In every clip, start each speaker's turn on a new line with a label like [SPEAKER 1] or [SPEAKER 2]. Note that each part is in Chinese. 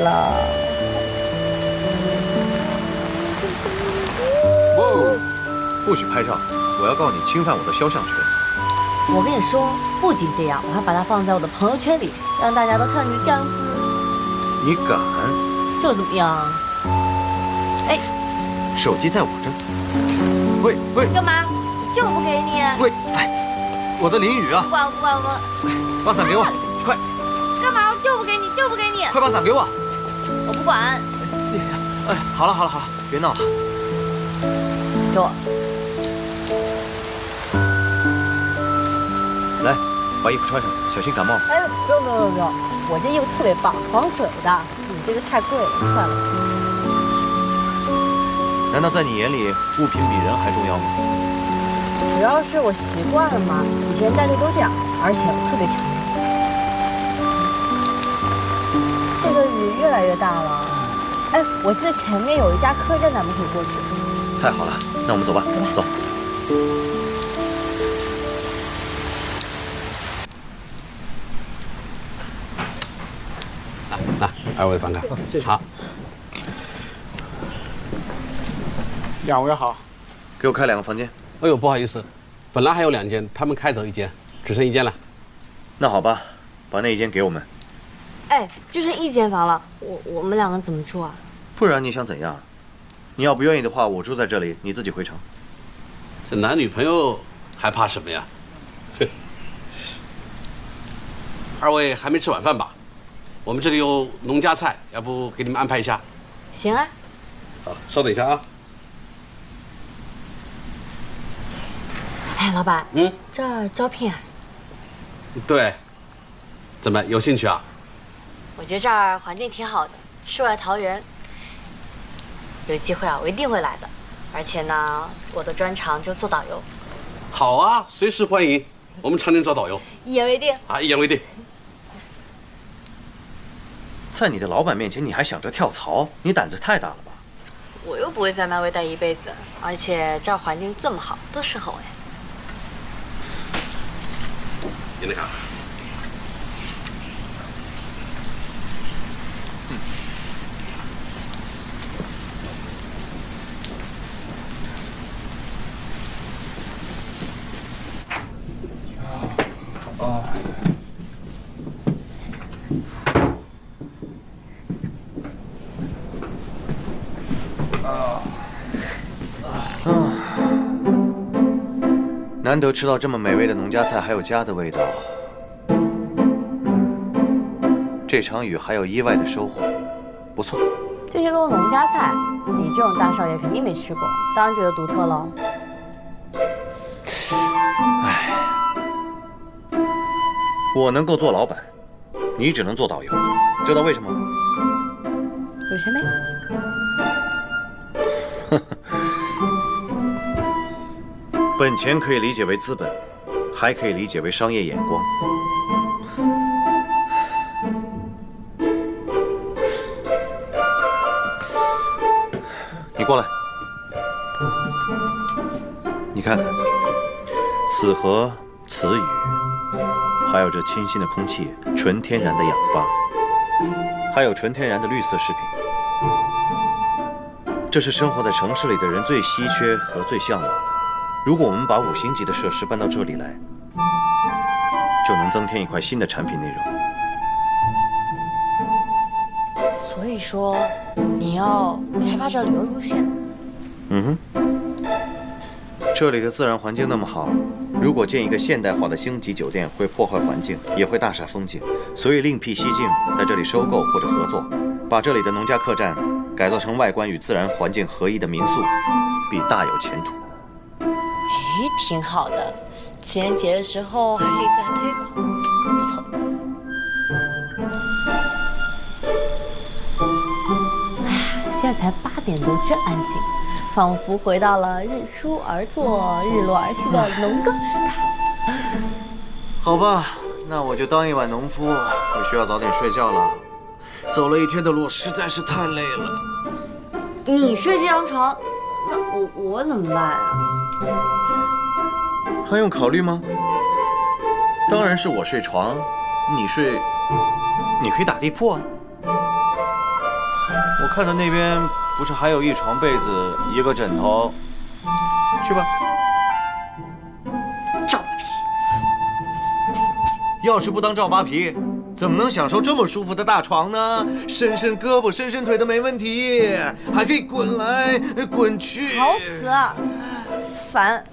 [SPEAKER 1] 了。
[SPEAKER 2] 哇！不许拍照！我要告你侵犯我的肖像权。
[SPEAKER 1] 我跟你说，不仅这样，我还把它放在我的朋友圈里，让大家都看到你的这样子。
[SPEAKER 2] 你敢？
[SPEAKER 1] 就怎么样？哎，
[SPEAKER 2] 手机在我这。喂喂，
[SPEAKER 1] 干嘛？就不给你。
[SPEAKER 2] 喂，哎，我在淋雨啊！
[SPEAKER 1] 不管不管我。
[SPEAKER 2] 把伞给我，快！
[SPEAKER 1] 干嘛？我就不给你，就不给你！
[SPEAKER 2] 快把伞给我！
[SPEAKER 1] 我不管。
[SPEAKER 2] 哎，好了好了好了，别闹了。
[SPEAKER 1] 给我。
[SPEAKER 2] 来，把衣服穿上，小心感冒。
[SPEAKER 1] 哎，不用不用不用，我这衣服特别棒，防水的。你这个太贵了，算了。
[SPEAKER 2] 难道在你眼里物品比人还重要吗？
[SPEAKER 1] 主要是我习惯了嘛，以前带队都这样，而且我特别强硬。这个雨越来越大了。哎，我记得前面有一家客栈，咱们可以过去。
[SPEAKER 2] 太好了，那我们走吧，走。
[SPEAKER 3] 来，二位房客，谢谢。好，
[SPEAKER 4] 两位好，
[SPEAKER 2] 给我开2个房间。
[SPEAKER 3] 哎呦，不好意思，本来还有2间，他们开走1间，只剩1间了。
[SPEAKER 2] 那好吧，把那1间给我们。
[SPEAKER 1] 哎，就剩1间房了，我们2个怎么住啊？
[SPEAKER 2] 不然你想怎样？你要不愿意的话，我住在这里，你自己回城。
[SPEAKER 3] 这男女朋友还怕什么呀？哼。二位还没吃晚饭吧？我们这里有农家菜，要不给你们安排一下？
[SPEAKER 1] 行啊。
[SPEAKER 3] 好，稍等一下啊。
[SPEAKER 1] 哎，老板，这儿招聘啊？
[SPEAKER 3] 对。怎么有兴趣啊？
[SPEAKER 1] 我觉得这儿环境挺好的，世外桃源。有机会啊，我一定会来的。而且呢，我的专长就做导游。
[SPEAKER 3] 好啊，随时欢迎。我们常年找导游。
[SPEAKER 1] 一言为定。
[SPEAKER 3] 啊，一言为定。
[SPEAKER 2] 在你的老板面前，你还想着跳槽，你胆子太大了吧？
[SPEAKER 1] 我又不会在漫威待一辈子，而且这儿环境这么好，多适合我呀。
[SPEAKER 3] 给你看。
[SPEAKER 2] 难得吃到这么美味的农家菜，还有家的味道。这场雨还有意外的收获，不错。
[SPEAKER 1] 这些都是农家菜，你这种大少爷肯定没吃过，当然觉得独特了。
[SPEAKER 2] 唉，我能够做老板，你只能做导游，知道为什么吗？
[SPEAKER 1] 有钱没？
[SPEAKER 2] 本钱可以理解为资本，还可以理解为商业眼光。你过来，你看看，此河此雨，还有这清新的空气，纯天然的氧吧，还有纯天然的绿色食品。这是生活在城市里的人最稀缺和最向往的。如果我们把5星级的设施搬到这里来，就能增添一块新的产品内容。
[SPEAKER 1] 所以说，你要开发这旅游路线。
[SPEAKER 2] 这里的自然环境那么好，如果建一个现代化的星级酒店，会破坏环境，也会大煞风景。所以另辟蹊径，在这里收购或者合作，把这里的农家客栈改造成外观与自然环境合一的民宿，必大有前途。
[SPEAKER 1] 哎，挺好的，情人节的时候还可以做下推广，不错。哎呀，现在才8点多，真安静，仿佛回到了日出而作、日落而息的农耕时代。
[SPEAKER 2] 好吧，那我就当一晚农夫，我需要早点睡觉了。走了一天的路，实在是太累了。
[SPEAKER 1] 你睡这张床，那我怎么办啊？
[SPEAKER 2] 还用考虑吗？当然是我睡床，你可以打地铺啊。我看到那边不是还有一床被子、一个枕头，去吧。
[SPEAKER 1] 赵八皮，
[SPEAKER 2] 要是不当赵八皮，怎么能享受这么舒服的大床呢？伸伸胳膊，伸伸腿的没问题，还可以滚来滚去。
[SPEAKER 5] 吵死了，烦。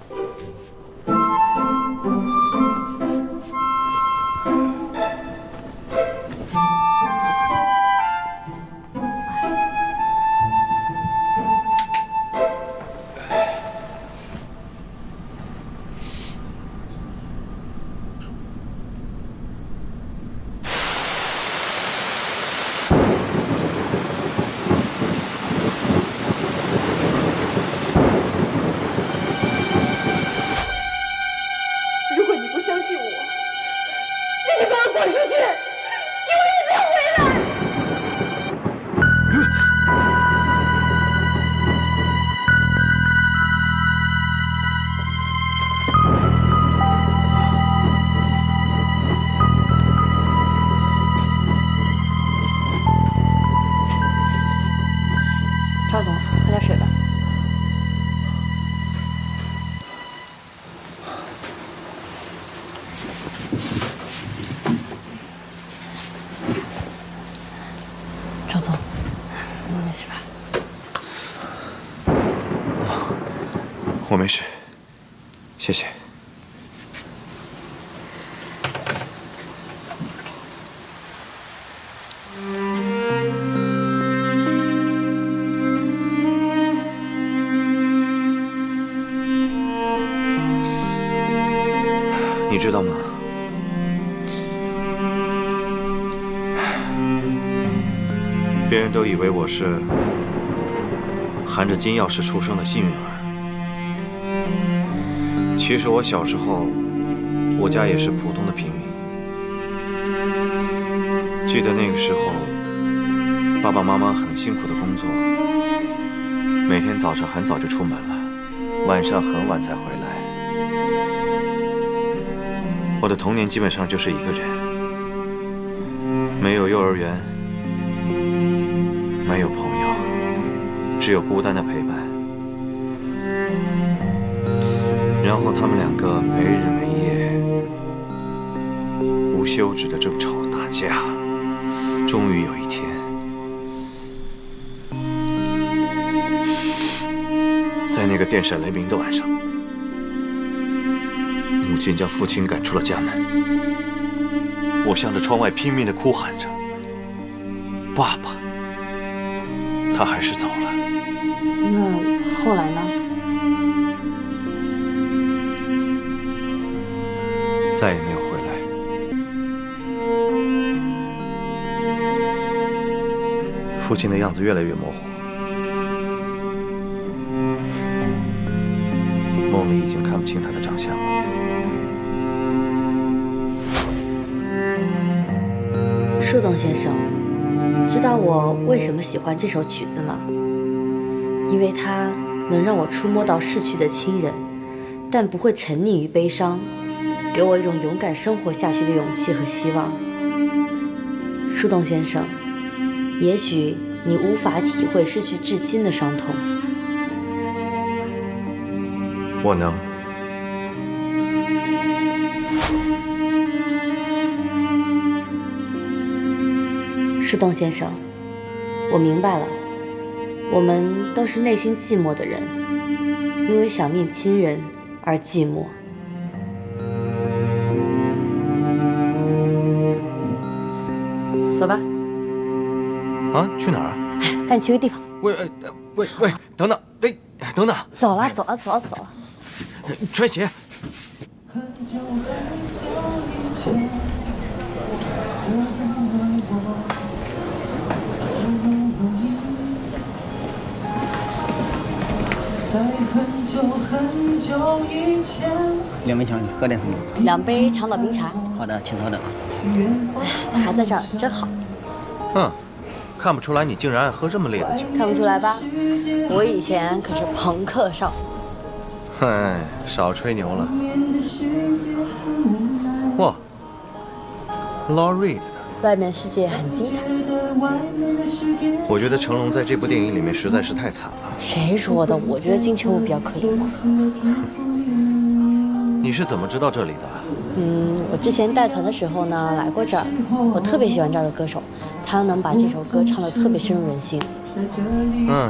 [SPEAKER 1] 赵总，喝点水吧。赵总，你没事吧？
[SPEAKER 2] 我没事，谢谢。你知道吗？别人都以为我是含着金钥匙出生的幸运儿。其实我小时候，我家也是普通的平民。记得那个时候，爸爸妈妈很辛苦的工作，每天早上很早就出门了，晚上很晚才回来。我的童年基本上就是一个人，没有幼儿园，没有朋友，只有孤单的陪伴。然后他们两个没日没夜、无休止的争吵打架。终于有一天，在那个电闪雷鸣的晚上，母亲将父亲赶出了家门。我向着窗外拼命地哭喊着：“爸爸！”他还是走了。
[SPEAKER 1] 那后来呢？
[SPEAKER 2] 再也没有回来。父亲的样子越来越模糊，梦里已经看不清他的长相了。
[SPEAKER 1] 树洞先生，知道我为什么喜欢这首曲子吗？因为它能让我触摸到逝去的亲人，但不会沉溺于悲伤，给我一种勇敢生活下去的勇气和希望。树洞先生，也许你无法体会失去至亲的伤痛，
[SPEAKER 2] 我能。
[SPEAKER 1] 树洞先生，我明白了，我们都是内心寂寞的人，因为想念亲人而寂寞。走吧。
[SPEAKER 2] 啊，去哪儿啊？
[SPEAKER 1] 带你去个地方。
[SPEAKER 2] 喂，等等，等等。
[SPEAKER 1] 走了，走了，走了，走了。
[SPEAKER 2] 穿鞋。
[SPEAKER 6] 两杯茶，喝点什么
[SPEAKER 1] ？2杯长岛冰茶。
[SPEAKER 6] 好的，请稍等。
[SPEAKER 1] 哎呀，他还在这儿，真好。
[SPEAKER 2] 看不出来你竟然爱喝这么烈的酒。
[SPEAKER 1] 看不出来吧？我以前可是朋克少女。
[SPEAKER 2] 嗨，少吹牛了。哇 ，Lou Reed 的。
[SPEAKER 1] 外面世界很精彩。
[SPEAKER 2] 我觉得成龙在这部电影里面实在是太惨了。
[SPEAKER 1] 谁说的？我觉得金城武比较可怜。
[SPEAKER 2] 你是怎么知道这里的？
[SPEAKER 1] 我之前带团的时候呢，来过这儿。我特别喜欢这儿的歌手，他能把这首歌唱得特别深入人心。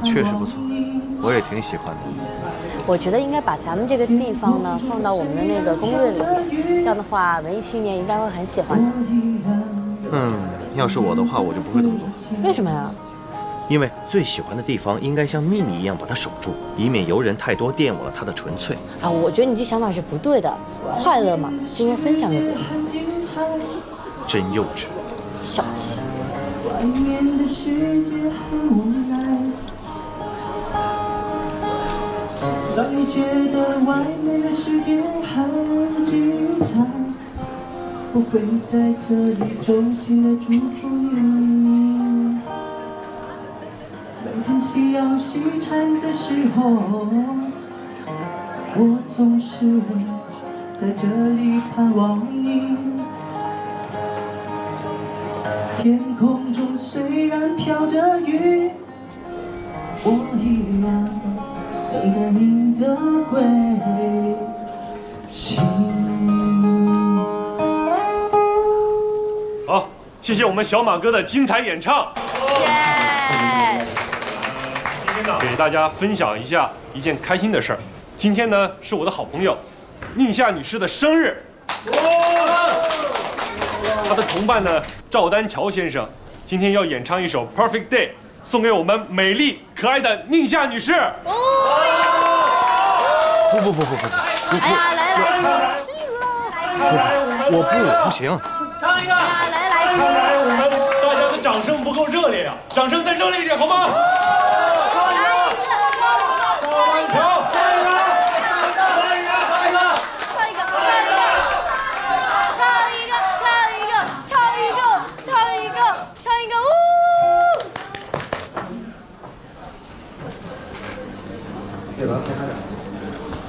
[SPEAKER 2] 确实不错，我也挺喜欢的。
[SPEAKER 1] 我觉得应该把咱们这个地方呢放到我们的那个攻略里面，这样的话，文艺青年应该会很喜欢的。
[SPEAKER 2] 要是我的话，我就不会这么做。
[SPEAKER 1] 为什么呀？
[SPEAKER 2] 因为最喜欢的地方应该像秘密一样把它守住，以免游人太多玷污了它的纯粹。
[SPEAKER 1] 我觉得你这想法是不对的。快乐嘛，就应该分享给别人。
[SPEAKER 2] 真幼稚，
[SPEAKER 1] 小气。
[SPEAKER 7] 让你觉得外面的世界很精彩，我会在这里衷心的祝福你。每当夕阳西沉的时候，我总是会在这里盼望你。天空中虽然飘着雨，我依然等待你的归期。
[SPEAKER 8] 好，谢谢我们小马哥的精彩演唱。今天呢，给大家分享一下一件开心的事儿。今天呢，是我的好朋友宁夏女士的生日。她的同伴呢，赵丹乔先生，今天要演唱一首《Perfect Day》，送给我们美丽可爱的宁夏女士。
[SPEAKER 2] 不！
[SPEAKER 1] 哎呀，来，
[SPEAKER 2] 我不行。
[SPEAKER 8] 唱一个！来！看来我们大家的掌声不够热烈呀，掌声再热烈一点好吗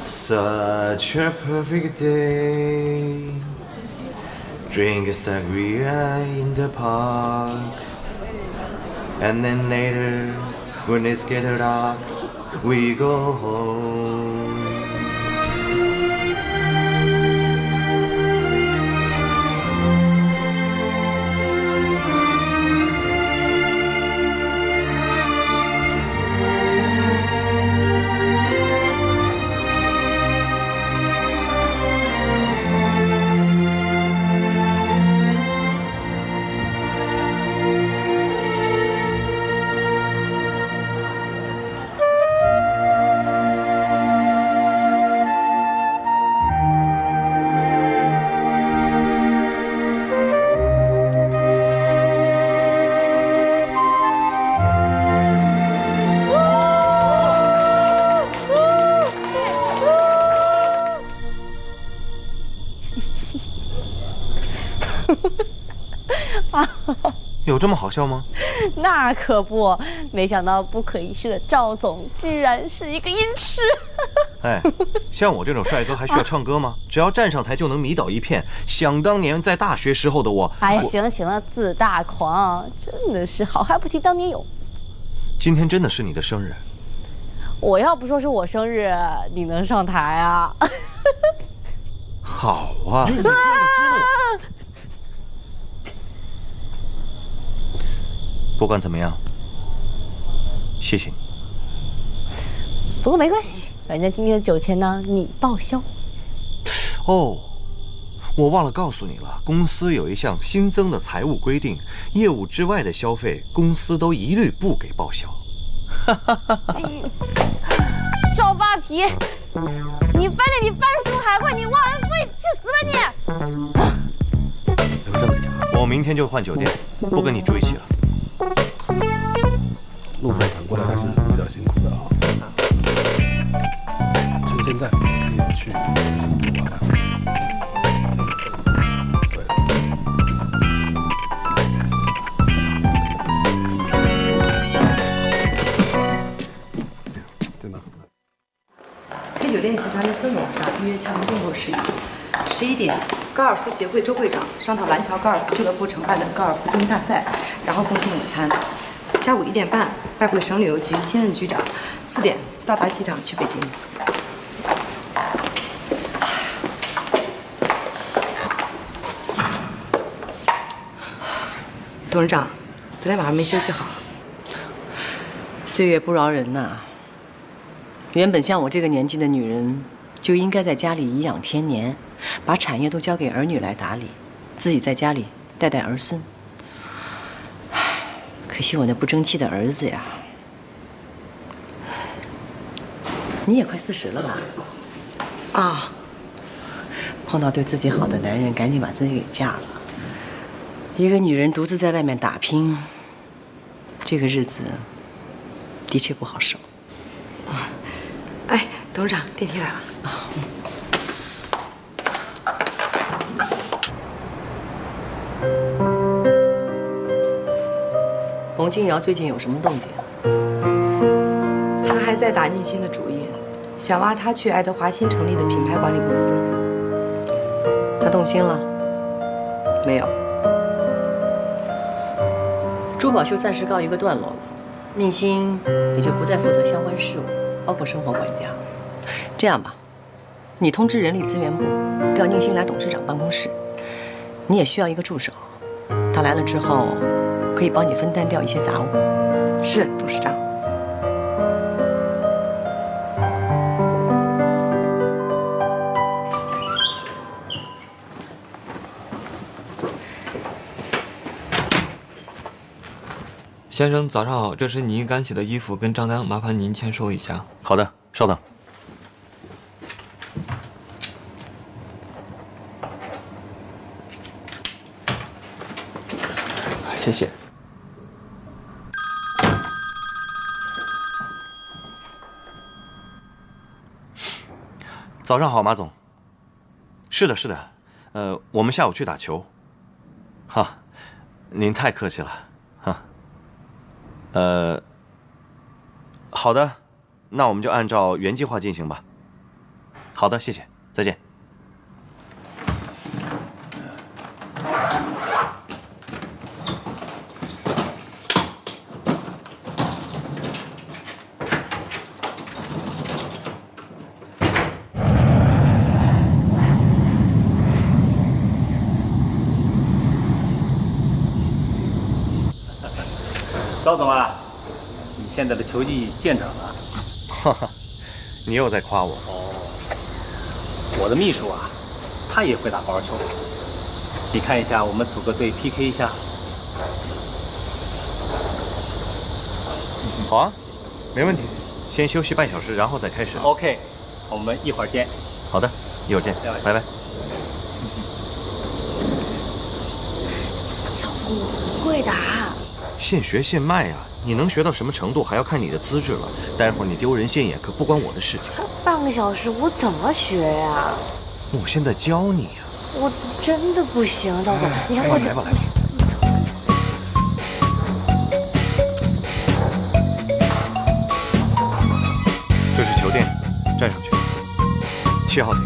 [SPEAKER 8] ？Such
[SPEAKER 2] a perfect day. Drink a sangria in the park. And then later, when it's getting dark, we go home.有这么好笑吗？
[SPEAKER 1] 那可不，没想到不可一世的赵总居然是一个音痴。
[SPEAKER 2] 哎，像我这种帅哥还需要唱歌吗？只要站上台就能迷倒一片。想当年在大学时候的我，
[SPEAKER 1] 哎呀，行了，自大狂，真的是好汉不提当年勇。
[SPEAKER 2] 今天真的是你的生日，
[SPEAKER 1] 我要不说是我生日，你能上台啊？
[SPEAKER 2] 好啊。不管怎么样，谢谢你。
[SPEAKER 1] 不过没关系，反正今天的酒钱呢，你报销。
[SPEAKER 2] 哦，我忘了告诉你了，公司有一项新增的财务规定，业务之外的消费，公司都一律不给报销。
[SPEAKER 1] 赵扒皮，你翻脸比翻书还快，你忘恩负义，去死吧你！
[SPEAKER 2] 留这么点，我明天就换酒店，不跟你住一起了。
[SPEAKER 3] 路上赶过来还是比较辛苦的啊。趁现在可以去玩玩。
[SPEAKER 9] K 酒店集团的4楼是吧？预约洽谈订购事宜。11点，高尔夫协会周会长商讨蓝桥高尔夫俱乐部承办的高尔夫精英大赛，然后共进午餐。下午1点半，拜会省旅游局新任局长。4点到达机场去北京。董事长，昨天晚上没休息好。
[SPEAKER 10] 岁月不饶人呐。原本像我这个年纪的女人，就应该在家里颐养天年，把产业都交给儿女来打理，自己在家里带带儿孙。可惜我那不争气的儿子呀。你也快40了吧？
[SPEAKER 9] 啊，
[SPEAKER 10] 碰到对自己好的男人，赶紧把自己给嫁了。一个女人独自在外面打拼，这个日子的确不好受。
[SPEAKER 9] 哎，董事长，电梯来了。
[SPEAKER 10] 洪金瑶最近有什么动静？
[SPEAKER 9] 他还在打宁新的主意，想挖他去爱德华新成立的品牌管理公司。
[SPEAKER 10] 他动心了？
[SPEAKER 9] 没有。
[SPEAKER 10] 珠宝秀暂时告一个段落了，宁新也就不再负责相关事务，包括生活管家。这样吧，你通知人力资源部调宁新来董事长办公室，你也需要一个助手，他来了之后可以帮你分担掉一些杂物。
[SPEAKER 9] 是，董事长。
[SPEAKER 11] 先生，早上好，这是您刚洗的衣服跟账单，麻烦您签收一下。
[SPEAKER 2] 好的，稍等。
[SPEAKER 11] 谢谢。
[SPEAKER 2] 早上好，马总。是的，是的，我们下午去打球。哈，您太客气了。好的，那我们就按照原计划进行吧。好的，谢谢，再见。
[SPEAKER 12] 高总啊，你现在的球技见长了。
[SPEAKER 2] 哈哈，你又在夸我。
[SPEAKER 12] 我的秘书啊，他也会打高尔夫球。你看一下，我们组个队 PK 一下。
[SPEAKER 2] 好啊，没问题。先休息半小时，然后再开始。
[SPEAKER 12] OK， 我们一会儿见。
[SPEAKER 2] 好的，一会儿见，拜拜。
[SPEAKER 1] 老公，我不会打。
[SPEAKER 2] 现学现卖呀，你能学到什么程度还要看你的资质了。待会儿你丢人现眼可不关我的事情。
[SPEAKER 1] 半个小时我怎么学呀？
[SPEAKER 2] 我现在教你呀。
[SPEAKER 1] 我真的不行，赵总，你看我
[SPEAKER 2] 来吧，来吧。这是球垫，站上去。7号点。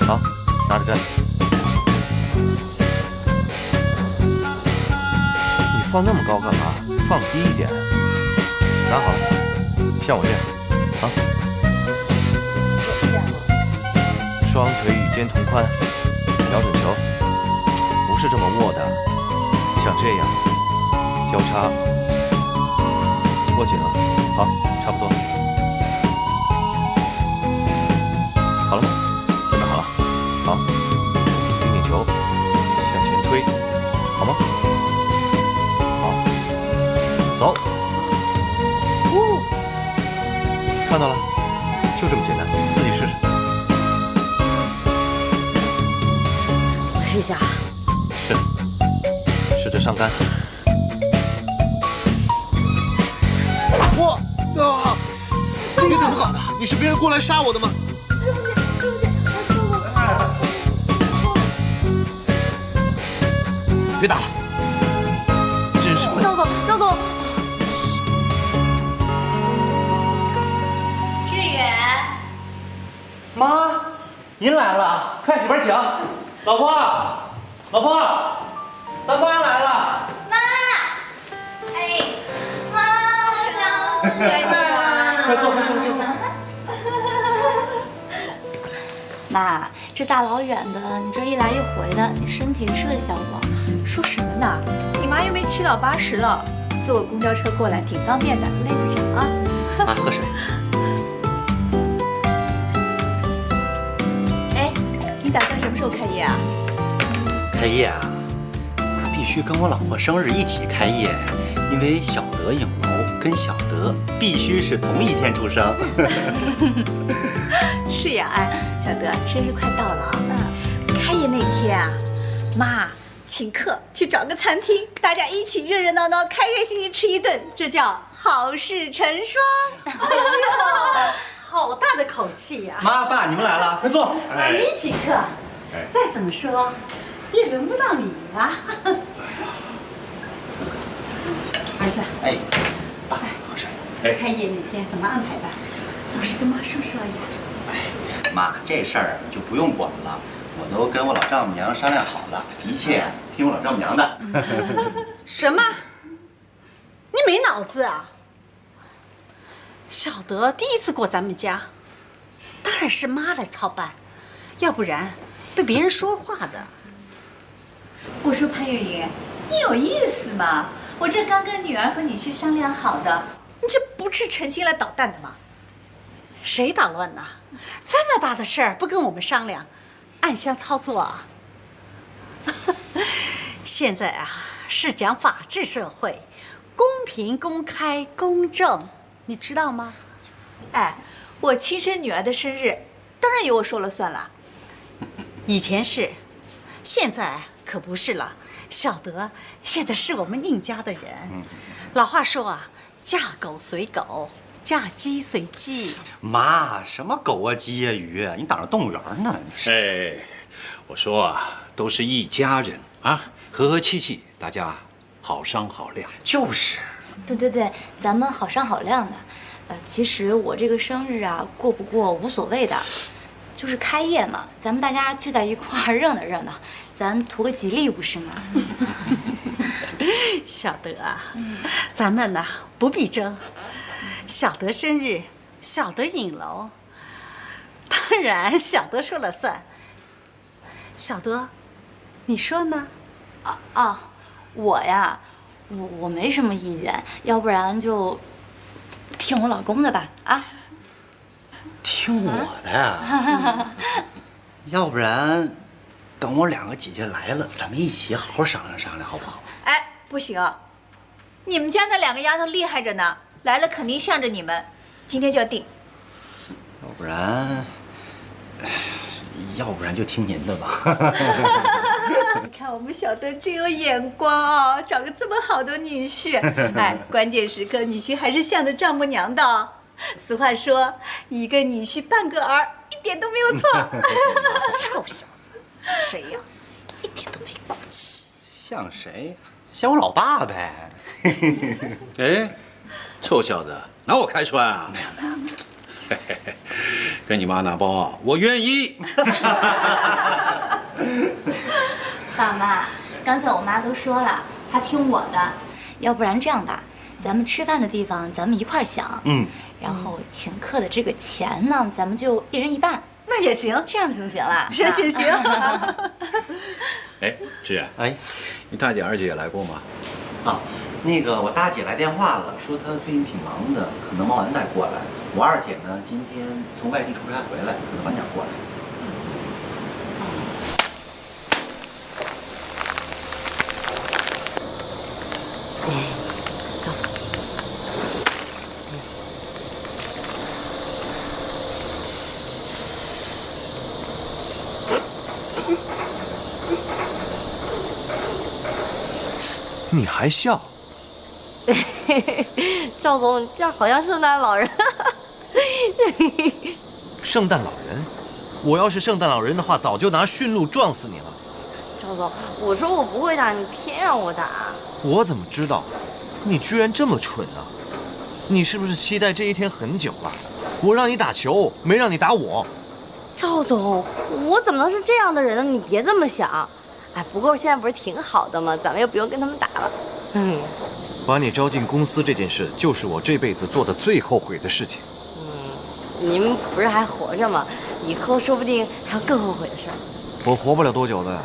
[SPEAKER 2] 好，拿着站。放那么高干嘛？放低一点。拿好了，像我这样，啊。双腿与肩同宽，瞄准球，不是这么握的，像这样，交叉，握紧了，好，差不多。好了吗？准备好了，好，顶顶球，向前推，好吗？走，看到了，就这么简单，自己试试。
[SPEAKER 1] 我试一下。
[SPEAKER 2] 试着上杆。
[SPEAKER 13] 哇啊！你怎么搞的？你是别人过来杀我的吗？别打了，真是笨。
[SPEAKER 1] 赵总，赵总。
[SPEAKER 5] 志远，
[SPEAKER 13] 妈。
[SPEAKER 14] 您来了，快里边请。老婆，老婆，咱妈来了。
[SPEAKER 15] 妈，哎，妈，我想回妈。
[SPEAKER 14] 快坐，快坐，快坐。
[SPEAKER 15] 妈，这大老远的，你这一来一回的，你身体吃得消不？
[SPEAKER 5] 说什么呢？你妈又没7老80了，坐个公交车过来挺方便的，累不着啊。
[SPEAKER 14] 妈，喝水。
[SPEAKER 5] 哎，你打算什么时候开业啊？
[SPEAKER 14] 开业啊，妈必须跟我老婆生日一起开业，因为小德影楼跟小德必须是同一天出生。
[SPEAKER 5] 是呀，哎，小德，生日快到了啊！开业那天啊，妈请客去找个餐厅，大家一起热热闹闹、开开心心吃一顿，这叫好事成双。哎呦，好大的口气呀！
[SPEAKER 14] 妈爸，你们来了，快坐。
[SPEAKER 5] 你请客，再怎么说也轮不到你呀。儿子，
[SPEAKER 14] 哎，爸，喝水。
[SPEAKER 5] 开业那天怎么安排的？老实跟妈说说呀。
[SPEAKER 14] 哎，妈，这事儿就不用管了，我都跟我老丈母娘商量好了，一切听我老丈母娘的。
[SPEAKER 5] 什么？你没脑子啊？小德第一次过咱们家，当然是妈来操办，要不然被别人说话的。我说潘月莹，你有意思吗？我这刚跟女儿和女婿商量好的，你这不是诚心来捣蛋的吗？谁捣乱呢？这么大的事儿不跟我们商量，暗箱操作啊！现在啊是讲法治社会，公平、公开、公正，你知道吗？哎，我亲生女儿的生日，当然由我说了算了。以前是，现在可不是了。小德现在是我们宁家的人。老话说啊，嫁狗随狗，嫁鸡随鸡。
[SPEAKER 14] 妈，什么狗啊鸡呀鱼啊，你当着动物园呢？
[SPEAKER 3] 哎，我说啊，都是一家人啊，和和气气，大家好商好量。
[SPEAKER 14] 就是。
[SPEAKER 15] 对，咱们好商好量的。其实我这个生日啊，过不过无所谓的，就是开业嘛，咱们大家聚在一块儿热闹热闹，咱图个吉利不是吗？
[SPEAKER 5] 小德啊，咱们呢不必争。小德生日，小德影楼，当然小德说了算。小德，你说呢？
[SPEAKER 15] 我呀，我没什么意见，要不然就听我老公的吧，啊？
[SPEAKER 14] 听我的呀？要不然等我2个姐姐来了，咱们一起好好商量商量，好不好？
[SPEAKER 5] 哎，不行，你们家那2个丫头厉害着呢，来了肯定向着你们，今天就要定。
[SPEAKER 14] 要不然就听您的吧。
[SPEAKER 5] 你看我们小德真有眼光啊，找个这么好的女婿。哎，关键时刻女婿还是向着丈母娘的。俗话说，一个女婿半个儿，一点都没有错。臭小子，像谁呀？一点都没骨气。
[SPEAKER 14] 像谁？像我老爸呗。
[SPEAKER 3] 哎，臭小子，拿我开涮啊？
[SPEAKER 14] 没有。
[SPEAKER 3] 跟你妈拿包啊，我愿意。
[SPEAKER 15] 爸妈，刚才我妈都说了，她听我的。要不然这样吧，咱们吃饭的地方咱们一块儿想，然后请客的这个钱呢，咱们就1人1半。
[SPEAKER 5] 那也行，
[SPEAKER 15] 这样行不行啦？
[SPEAKER 5] 行。
[SPEAKER 3] 哎，志远，
[SPEAKER 14] 哎，
[SPEAKER 3] 你大姐二姐来过吗？
[SPEAKER 14] 啊，那个我大姐来电话了，说她最近挺忙的，可能忙完再过来。我二姐呢，今天从外地出差回来，可能晚点过来。
[SPEAKER 2] 你还笑？
[SPEAKER 1] 赵总，这好像圣诞老人。
[SPEAKER 2] 圣诞老人？我要是圣诞老人的话，早就拿驯鹿撞死你了。
[SPEAKER 1] 赵总，我说我不会打，你偏让我打。
[SPEAKER 2] 我怎么知道？你居然这么蠢啊！你是不是期待这一天很久了？我让你打球，没让你打我。
[SPEAKER 1] 赵总，我怎么能是这样的人呢？你别这么想。哎，不过现在不是挺好的吗？咱们又不用跟他们打了。
[SPEAKER 2] 把你招进公司这件事，就是我这辈子做的最后悔的事情。
[SPEAKER 1] 你们不是还活着吗？以后说不定还有更后悔的事儿。
[SPEAKER 2] 我活不了多久的，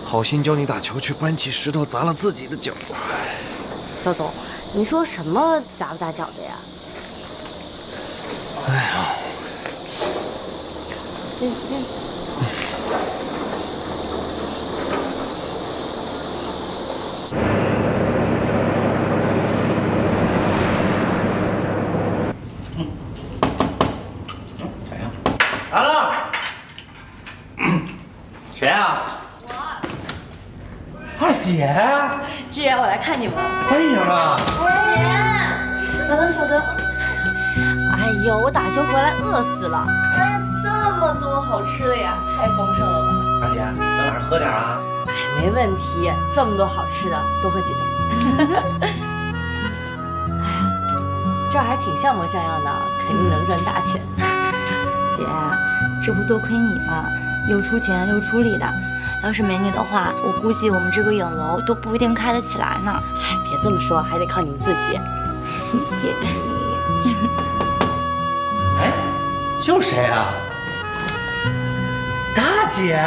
[SPEAKER 2] 好心教你打球，却搬起石头砸了自己的脚。
[SPEAKER 1] 赵总，你说什么砸不砸脚的呀？
[SPEAKER 2] 哎呀，
[SPEAKER 14] 来了，谁啊？
[SPEAKER 1] 我。
[SPEAKER 14] 二姐。
[SPEAKER 1] 志远，我来看你们了。
[SPEAKER 14] 欢迎啊。
[SPEAKER 1] 小德，小德。哎呦，我打球回来饿死了。哎呀，这么多好吃的呀，太丰盛了吧。
[SPEAKER 14] 二姐，咱晚上喝点啊。
[SPEAKER 1] 哎，没问题，这么多好吃的，多喝几杯。哎呀，这还挺像模像样的，肯定能赚大钱。
[SPEAKER 15] 姐，这不多亏你吗？又出钱又出力的，要是没你的话，我估计我们这个影楼都不一定开得起来呢。
[SPEAKER 1] 哎，别这么说，还得靠你们自己。
[SPEAKER 15] 谢谢你。
[SPEAKER 14] 哎，就谁啊？大姐，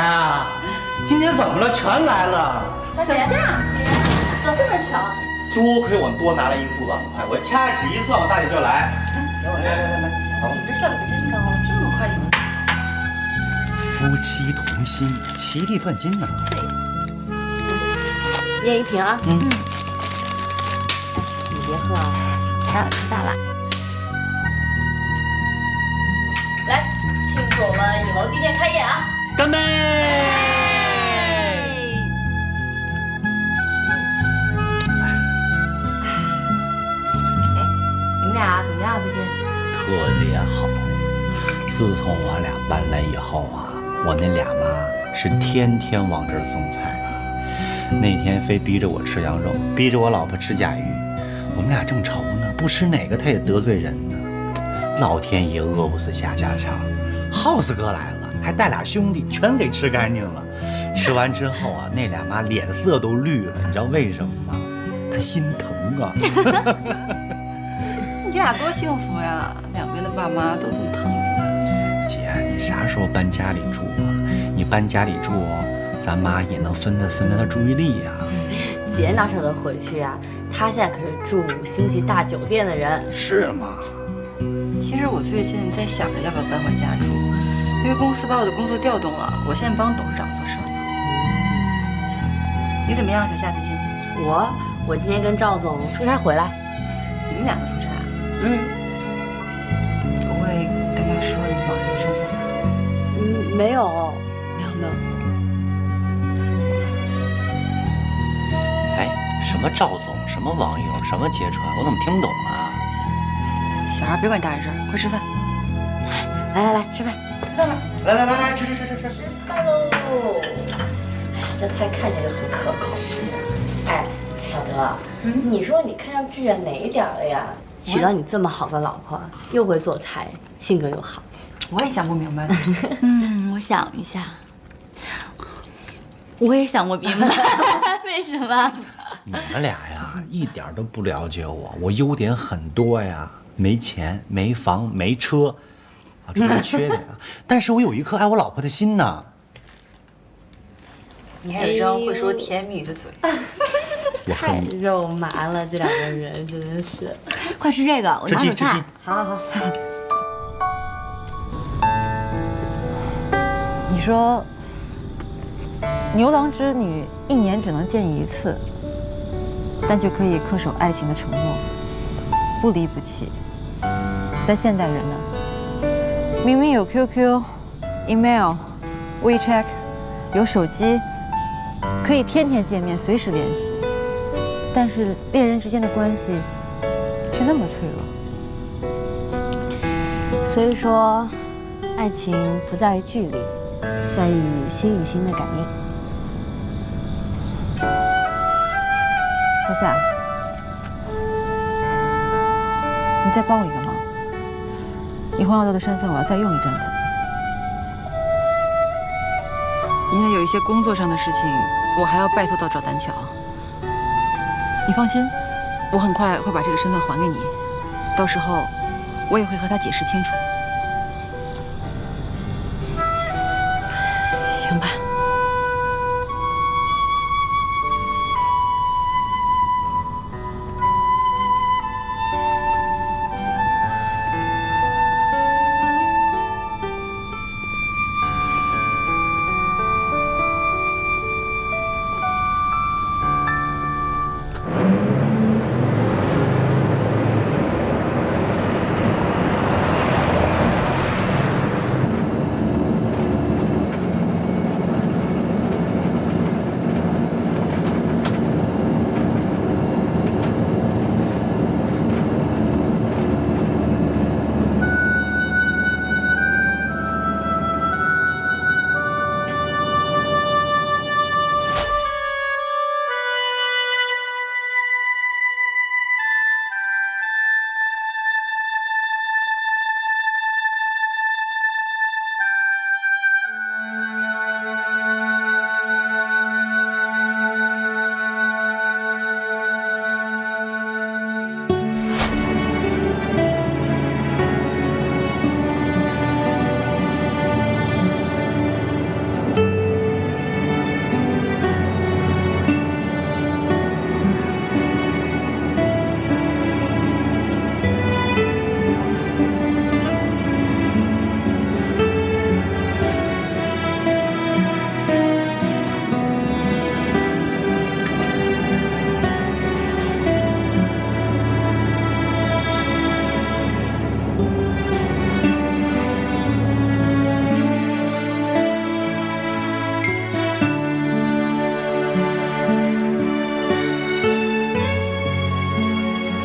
[SPEAKER 14] 今天怎么了？全来了。
[SPEAKER 1] 小夏，怎么这么巧？
[SPEAKER 14] 多亏我多拿了1副碗筷，我掐指一算，我大姐就来。来，
[SPEAKER 1] 你这效率可真高，这么快就能。
[SPEAKER 14] 夫妻同心，其利断金呐。
[SPEAKER 1] 验一瓶啊。你别喝啊。
[SPEAKER 15] 好，知道了。
[SPEAKER 1] 来，庆祝我们影楼第一天开业啊！
[SPEAKER 14] 干杯！
[SPEAKER 1] 你们俩怎么样？最近？
[SPEAKER 14] 特别好。自从我俩搬来以后啊，我那俩妈是天天往这儿送菜。那天非逼着我吃羊肉，逼着我老婆吃甲鱼。我们俩正愁呢，不吃哪个他也得罪人呢。老天爷饿不死瞎家强，耗子哥来了，还带俩兄弟，全给吃干净了。吃完之后啊，那俩妈脸色都绿了，你知道为什么吗？她心疼啊。
[SPEAKER 9] 你俩多幸福呀，两边的爸妈都这么疼你。
[SPEAKER 14] 姐，你啥时候搬家里住啊？你搬家里住咱妈也能分散她注意力呀。
[SPEAKER 1] 姐哪舍得回去呀？她现在可是住5星级大酒店的人。
[SPEAKER 14] 是吗？
[SPEAKER 9] 其实我最近在想着要不要搬回家住，因为公司把我的工作调动了，我现在帮董事长做事儿呢。你怎么样，小夏？最近？
[SPEAKER 1] 我今天跟赵总出差回来。
[SPEAKER 9] 你们两个出差？不会跟他说你网上的身份吧？
[SPEAKER 1] 没有。
[SPEAKER 14] 哎，什么赵总，什么网友，什么揭穿，我怎么听不懂啊？
[SPEAKER 9] 小孩别管大人事儿，快吃饭。
[SPEAKER 1] 来，吃饭。吃饭吧。
[SPEAKER 14] 来，吃。
[SPEAKER 1] 吃饭喽！哎呀，这菜看起来就很可口。是。哎，小德，你说你看上志远哪一点了呀？娶到你这么好的老婆，又会做菜，性格又好。
[SPEAKER 9] 我也想不明白。
[SPEAKER 15] 我想一下，我也想不明白，为什么？
[SPEAKER 14] 你们俩呀，一点都不了解我，我优点很多呀，没钱、没房、没车，啊，这不是缺点啊。但是我有一颗爱我老婆的心呐。
[SPEAKER 9] 你还有一张会说甜蜜的嘴。
[SPEAKER 1] 太肉麻了，这两个人真的是。
[SPEAKER 15] 快吃这个，我拿手菜。
[SPEAKER 1] 好。
[SPEAKER 16] 你说，牛郎织女1年只能见1次，但却可以恪守爱情的承诺，不离不弃。但现代人呢，明明有 QQ、email、WeChat， 有手机，可以天天见面，随时联系，但是恋人之间的关系却那么脆弱。
[SPEAKER 1] 所以说，爱情不在于距离，在于心与心的感应。
[SPEAKER 16] 小夏，你再帮我一个忙，你黄小豆的身份我要再用一阵子。因为有一些工作上的事情，我还要拜托到赵丹桥。你放心，我很快会把这个身份还给你，到时候我也会和他解释清楚。
[SPEAKER 1] 行吧。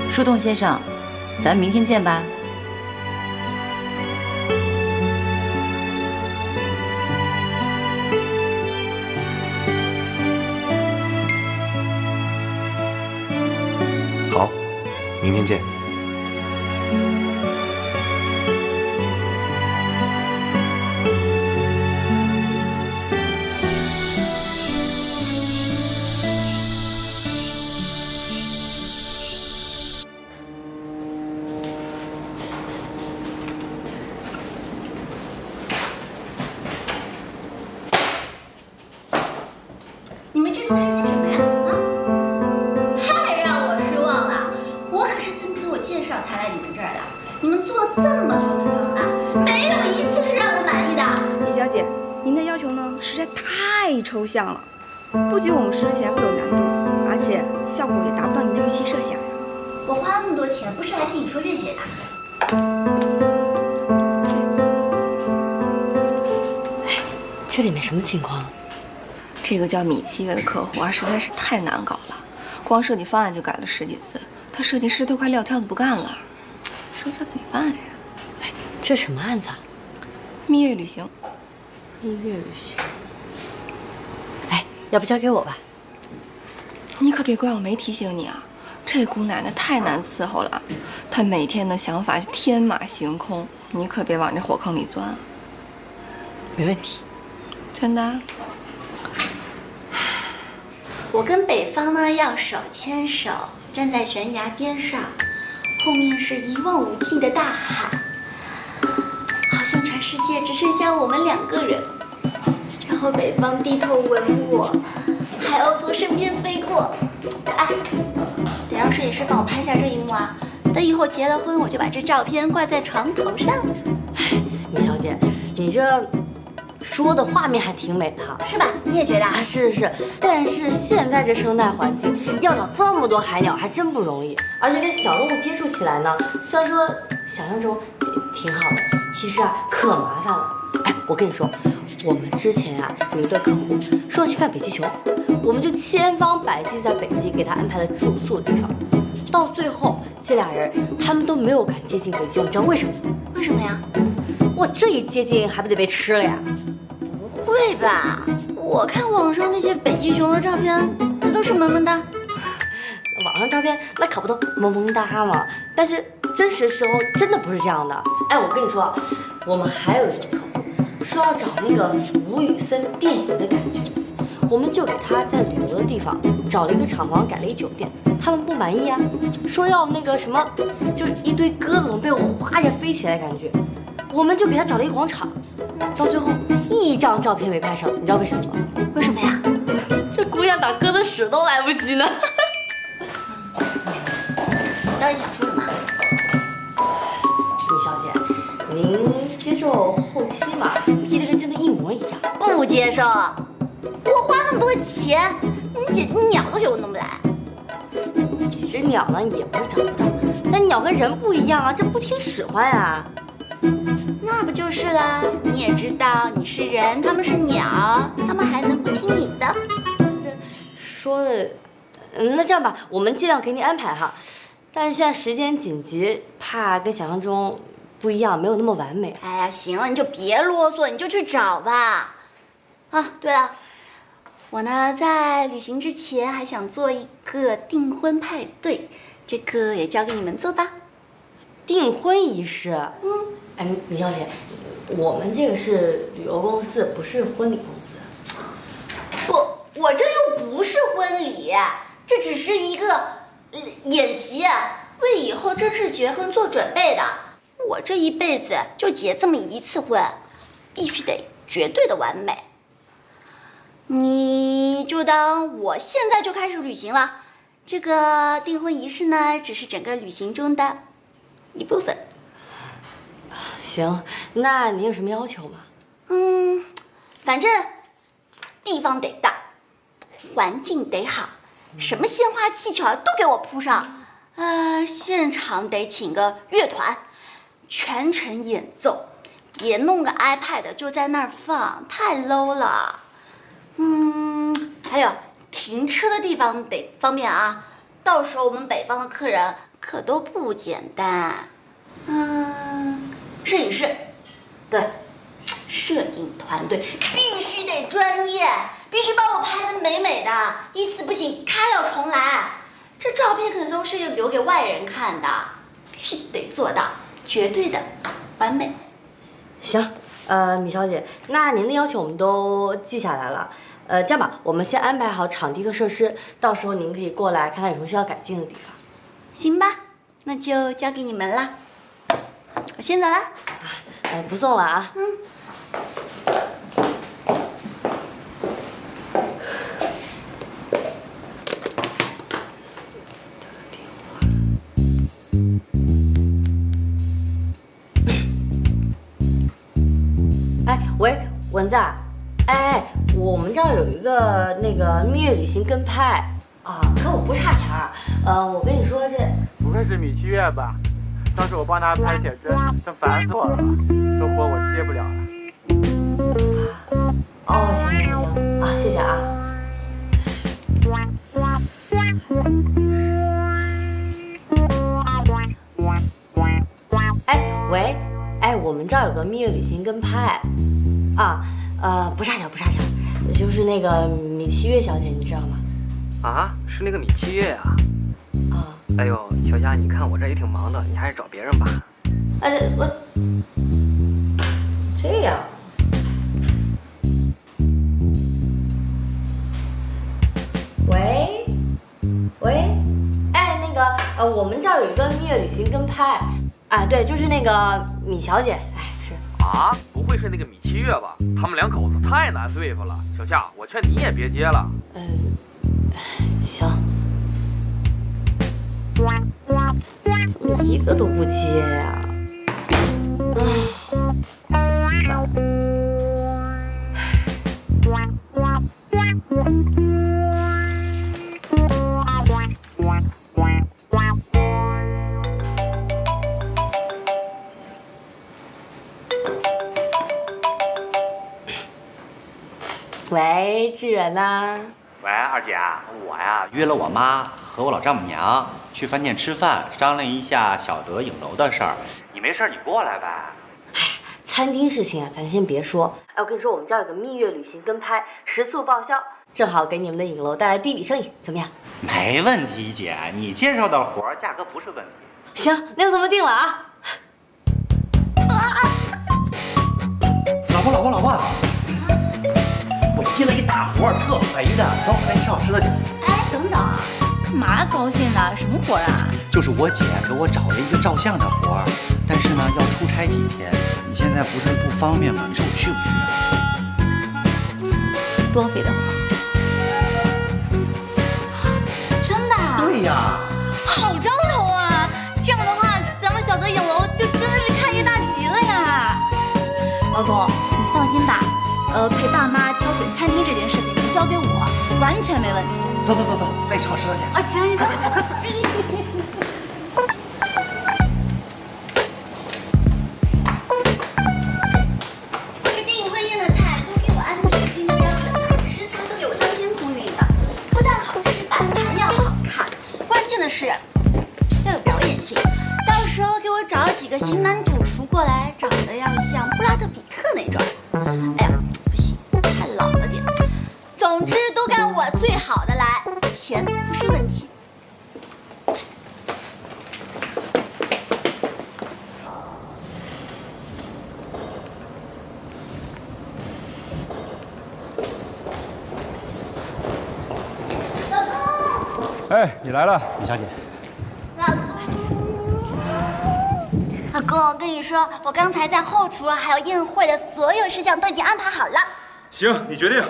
[SPEAKER 10] 树洞先生，咱们明天见吧。
[SPEAKER 2] 好，明天见。
[SPEAKER 15] 你们这都开心什么呀？啊！太让我失望了！我可是听朋友介绍才来你们这儿的。你们做了这么多次方案，没有一次是让我满意的。
[SPEAKER 17] 李小姐，您的要求呢实在太抽象了，不仅我们实现会有难度，而且效果也达不到您的预期设想呀。
[SPEAKER 15] 我花了那么多钱，不是来听你说这些的。
[SPEAKER 1] 哎，这里面什么情况？
[SPEAKER 18] 这个叫米七月的客户啊，实在是太难搞了，光设计方案就改了10几次，他设计师都快撂挑子不干了。说这怎么办呀？
[SPEAKER 1] 哎，这什么案子啊？
[SPEAKER 18] 蜜月旅行。
[SPEAKER 1] 蜜月旅行。哎，要不交给我吧？
[SPEAKER 18] 你可别怪我没提醒你啊！这姑奶奶太难伺候了，她每天的想法就天马行空，你可别往这火坑里钻啊！
[SPEAKER 1] 没问题。
[SPEAKER 18] 真的？
[SPEAKER 15] 我跟北方呢要手牵手，站在悬崖边上，后面是一望无际的大海，好像全世界只剩下我们2个人。然后北方低头吻我，海鸥从身边飞过。哎，得让摄影师帮我拍下这一幕啊！等以后结了婚，我就把这照片挂在床头上。
[SPEAKER 1] 哎，米小姐，你这说的画面还挺美的，
[SPEAKER 15] 是吧？你也觉得啊？
[SPEAKER 1] 是是，但是现在这生态环境要找这么多海鸟还真不容易，而且跟小动物接触起来呢，虽然说想象中挺好的，其实啊可麻烦了。哎，我跟你说，我们之前啊有一对客户说要去看北极熊，我们就千方百计在北极给他安排了住宿的地方，到最后这俩人他们都没有敢接近北极熊，你知道为什么？
[SPEAKER 15] 为什么呀？
[SPEAKER 1] 我这一接近还不得被吃了呀？
[SPEAKER 15] 不会吧？我看网上那些北极熊的照片，那都是萌萌哒。
[SPEAKER 1] 网上照片那可不都萌萌哒吗？但是真实时候真的不是这样的。哎，我跟你说，我们还有一个客户说要找那个吴宇森电影的感觉，我们就给他在旅游的地方找了一个厂房，改了一酒店，他们不满意啊，说要那个什么，就是一堆鸽子从背后哗一下飞起来的感觉，我们就给他找了一个广场，到最后一张照片没拍上，你知道为什么吗？
[SPEAKER 15] 为什么呀？
[SPEAKER 1] 这姑娘打鸽子屎都来不及呢。
[SPEAKER 15] 你到底想说什么？
[SPEAKER 1] 李小姐，您接受后期嘛，P得跟真的一模一样。
[SPEAKER 15] 不接受，我花那么多钱，你几只鸟都给我弄不来。
[SPEAKER 1] 几只鸟呢也不是找不到，但鸟跟人不一样啊，这不听使唤呀。
[SPEAKER 15] 那不就是啦？你也知道你是人，他们是鸟，他们还能不听你的？
[SPEAKER 1] 这说的，那这样吧，我们尽量给你安排哈。但是现在时间紧急，怕跟想象中不一样，没有那么完美。
[SPEAKER 15] 哎呀，行了，你就别啰嗦，你就去找吧。啊，对了，我呢在旅行之前还想做一个订婚派对，这个也交给你们做吧。
[SPEAKER 1] 订婚仪式？哎，李小姐，我们这个是旅游公司，不是婚礼公司。
[SPEAKER 15] 不，我这又不是婚礼，这只是一个演习，为以后正式结婚做准备的。我这一辈子就结这么一次婚，必须得绝对的完美。你就当我现在就开始旅行了，这个订婚仪式呢，只是整个旅行中的一部分。
[SPEAKER 1] 行，那您有什么要求吗？
[SPEAKER 15] 反正地方得大，环境得好，什么鲜花气球都给我铺上。现场得请个乐团，全程演奏，别弄个 iPad 就在那儿放，太 low 了。还有停车的地方得方便啊，到时候我们北方的客人可都不简单。摄影师，对，摄影团队必须得专业，必须帮我拍得美美的，一次不行，开了重来。这照片可都是留给外人看的，必须得做到绝对的完美。
[SPEAKER 1] 行，米小姐，那您的要求我们都记下来了。这样吧，我们先安排好场地和设施，到时候您可以过来看看有什么需要改进的地方。
[SPEAKER 15] 行吧，那就交给你们了。我先走了。
[SPEAKER 1] 不送了啊。哎，喂，蚊子啊，哎，我们这儿有一个那个蜜月旅行跟拍啊，可我不差钱儿。我跟你说这
[SPEAKER 4] 不会是米七月吧？当时我帮他拍写真，真烦死我了，这活我接不了了。
[SPEAKER 1] 哦，行啊，谢谢啊。哎，喂，哎，我们这儿有个蜜月旅行跟拍，啊，不差钱，就是那个米七月小姐，你知道吗？
[SPEAKER 11] 啊，是那个米七月呀。哎呦，小佳，你看我这也挺忙的，你还是找别人吧。
[SPEAKER 1] 我这样。喂，哎，那个我们这儿有一个蜜月旅行跟拍，啊，对，就是那个米小姐，哎，是。
[SPEAKER 11] 啊，不会是那个米七月吧？他们两口子太难对付了。小夏，我劝你也别接了。
[SPEAKER 1] 行。怎么一个都不接呀？喂，志远呐？
[SPEAKER 14] 喂，二姐，我呀约了我妈和我老丈母娘去饭店吃饭，商量一下小德影楼的事儿。你没事你过来呗。
[SPEAKER 1] 哎，餐厅事情啊，咱先别说。哎，我跟你说，我们这儿有个蜜月旅行跟拍，食宿报销，正好给你们的影楼带来第一笔生意，怎么样？
[SPEAKER 14] 没问题，姐，你介绍的活儿，价格不是问题。
[SPEAKER 1] 行，那就这么定了啊。
[SPEAKER 14] 老老婆，我接了一大活，特肥的，走，赶紧上我石头去。
[SPEAKER 15] 哎，等等，干嘛高兴呢？什么活啊？
[SPEAKER 14] 就是我姐给我找了一个照相的活，但是呢要出差几天，你现在不是不方便吗？你说我去不去啊？
[SPEAKER 15] 多肥的活？真的啊？
[SPEAKER 14] 对呀。
[SPEAKER 15] 好兆头啊！这样的话，咱们小德影楼就真的是开业大吉了呀！老公，你放心吧，陪爸妈挑选餐厅这件事情你交给我，完全没问题。
[SPEAKER 14] 走，带你上石头去。
[SPEAKER 15] 啊，行，快。这电影婚宴的菜都给我安排的清清标准的，食材都给我当天空运的，不但好吃，摆盘要好看，关键的是要有表演性。到时候给我找几个型男主厨过来，长得要像布拉德比特那种。哎呀，不行，太老了点。总之都干我最好的来，钱不是问题。老公，
[SPEAKER 8] 哎，你来了，
[SPEAKER 14] 李小姐。
[SPEAKER 15] 老公，我跟你说，我刚才在后厨还有宴会的所有事项都已经安排好了。
[SPEAKER 8] 行，你决定。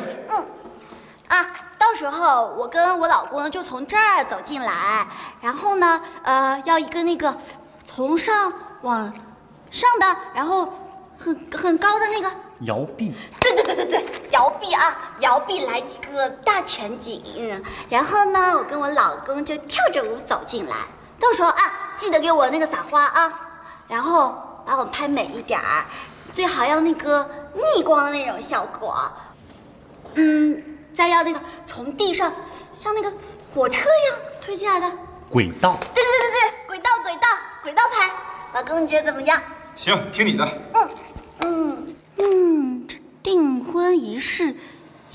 [SPEAKER 15] 到时候我跟我老公呢就从这儿走进来，然后呢，要一个那个从上往上的，然后很高的那个
[SPEAKER 14] 摇臂。
[SPEAKER 15] 对，摇臂来几个大全景，然后呢，我跟我老公就跳着舞走进来。到时候记得给我那个撒花啊，然后把我拍美一点儿，最好要那个逆光的那种效果。再要那个从地上像那个火车一样推进来的
[SPEAKER 14] 轨道。
[SPEAKER 15] 对，轨道拍。老公，你觉得怎么样？
[SPEAKER 8] 行，听你的。
[SPEAKER 15] 这订婚仪式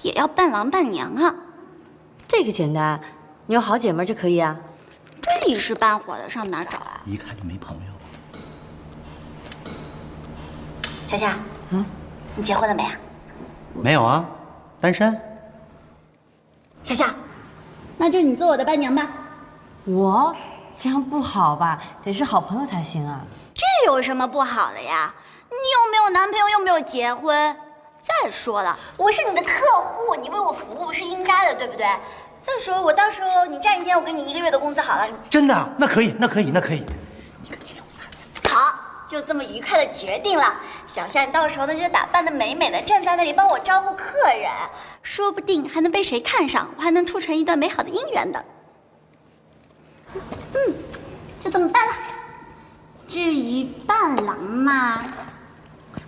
[SPEAKER 15] 也要伴郎伴娘啊。
[SPEAKER 1] 这个简单，你有好姐妹就可以啊。
[SPEAKER 15] 这一时半会儿的上哪找啊？
[SPEAKER 14] 一看就没朋友。
[SPEAKER 15] 夏夏，你结婚了没啊？
[SPEAKER 14] 没有啊，单身。
[SPEAKER 15] 夏夏，那就你做我的伴娘吧。
[SPEAKER 1] 我这样不好吧？得是好朋友才行啊。
[SPEAKER 15] 这有什么不好的呀？你又没有男朋友，又没有结婚。再说了，我是你的客户，你为我服务是应该的，对不对？再说我到时候你站一天，我给你1个月的工资好了。
[SPEAKER 14] 真的？那可以。一个天有3。
[SPEAKER 15] 好，就这么愉快的决定了。小夏，你到时候呢就打扮的美美的，站在那里帮我招呼客人，说不定还能被谁看上，我还能促成一段美好的姻缘的。就这么办了。至于伴郎嘛，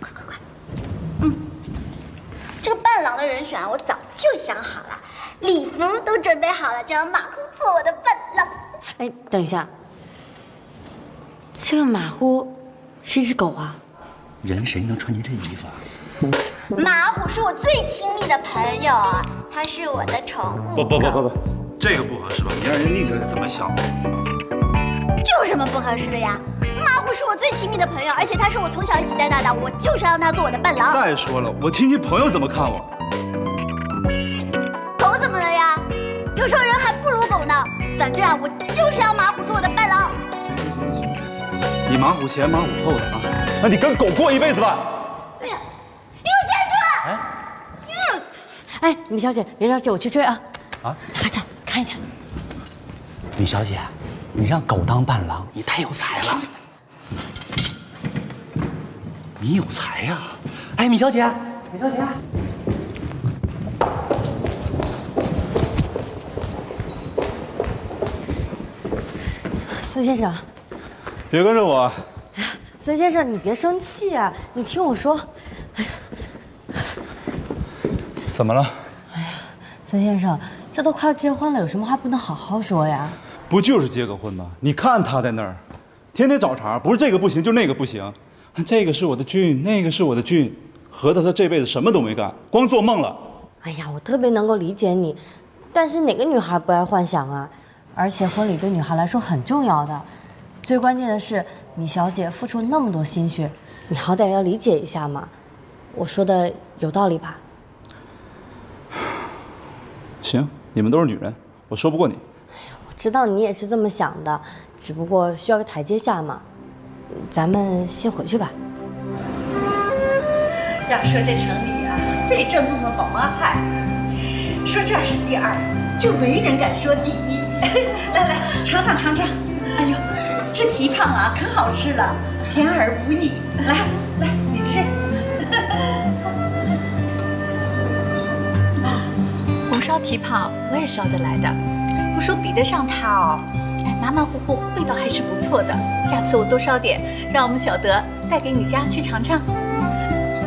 [SPEAKER 15] 快，这个伴郎的人选我早就想好了，礼服都准备好了，就让马虎做我的伴郎。
[SPEAKER 1] 哎，等一下，这个马虎是一只狗啊？
[SPEAKER 14] 人谁能穿进这衣服啊？
[SPEAKER 15] 马虎是我最亲密的朋友，它是我的宠物。
[SPEAKER 8] 不，这个不合适吧？你让人宁小姐怎么想？
[SPEAKER 15] 这有什么不合适的呀？马虎是我最亲密的朋友，而且他是我从小一起带大的，我就是要让他做我的伴郎。
[SPEAKER 8] 再说了，我亲戚朋友怎么看我？
[SPEAKER 15] 狗怎么了呀？有时候人还不如狗呢。反正我就是要马虎做我的伴郎。
[SPEAKER 8] 行，你马虎前马虎后的啊，那你跟狗过一辈子吧。
[SPEAKER 15] 你给我站住！
[SPEAKER 1] 哎，李小姐，别着急，我去追啊。
[SPEAKER 14] 拿
[SPEAKER 1] 着看一下。
[SPEAKER 14] 李小姐，你让狗当伴郎，你太有才了。你有才呀！哎，米小姐，
[SPEAKER 1] 孙先生，
[SPEAKER 8] 别跟着我。
[SPEAKER 1] 孙先生，你别生气啊，你听我说。
[SPEAKER 8] 怎么了？
[SPEAKER 1] 孙先生，这都快要结婚了，有什么话不能好好说呀？
[SPEAKER 8] 不就是结个婚吗？你看他在那儿，天天找茬，不是这个不行就那个不行。这个是我的俊，那个是我的俊，合着他这辈子什么都没干，光做梦了。
[SPEAKER 1] 哎呀，我特别能够理解你，但是哪个女孩不爱幻想啊？而且婚礼对女孩来说很重要的，最关键的是，米小姐付出那么多心血，你好歹要理解一下嘛。我说的有道理吧？
[SPEAKER 8] 行，你们都是女人，我说不过你。
[SPEAKER 1] 我知道你也是这么想的，只不过需要个台阶下嘛。咱们先回去吧。
[SPEAKER 5] 要说这城里啊，最正宗的宝妈菜，说这是第二，就没人敢说第一。来来，尝尝尝尝。哎呦，这蹄膀啊，可好吃了，甜而不腻。来来，你吃。
[SPEAKER 15] 红烧蹄膀我也烧得来的，不说比得上它哦，哎，马马虎虎，味道还是不错的。下次我多烧点，让我们小德带给你家去尝尝。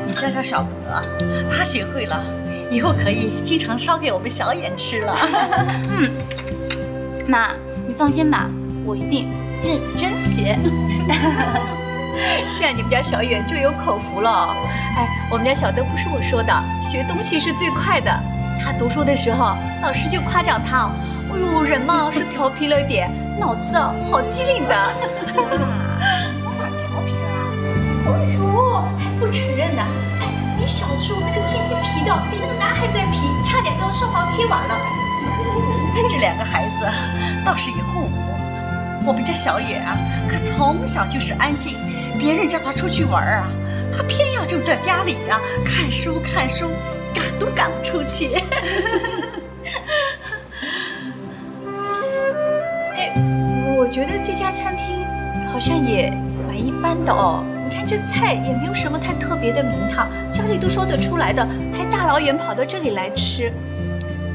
[SPEAKER 5] 你叫小德，他学会了，以后可以经常烧给我们小眼吃了。
[SPEAKER 15] 嗯，妈，你放心吧，我一定认真学。这样你们家小远就有口福了。哎，我们家小德不是我说的，学东西是最快的。他读书的时候，老师就夸奖他，哎呦，人嘛是调皮了点，脑子好机灵的。
[SPEAKER 5] 我哪调皮了？哎呦，还不承认呢！哎，你小时候那个天天皮的，比那个男孩子还皮，差点都要上房揭瓦了。这两个孩子倒是一互补。我们家小远啊，可从小就是安静，别人叫他出去玩啊，他偏要就在家里啊看书看书，赶都赶不出去。
[SPEAKER 15] 哎，我觉得这家餐厅好像也蛮一般的哦。你看这菜也没有什么太特别的名堂，家里都说得出来的，还大老远跑到这里来吃。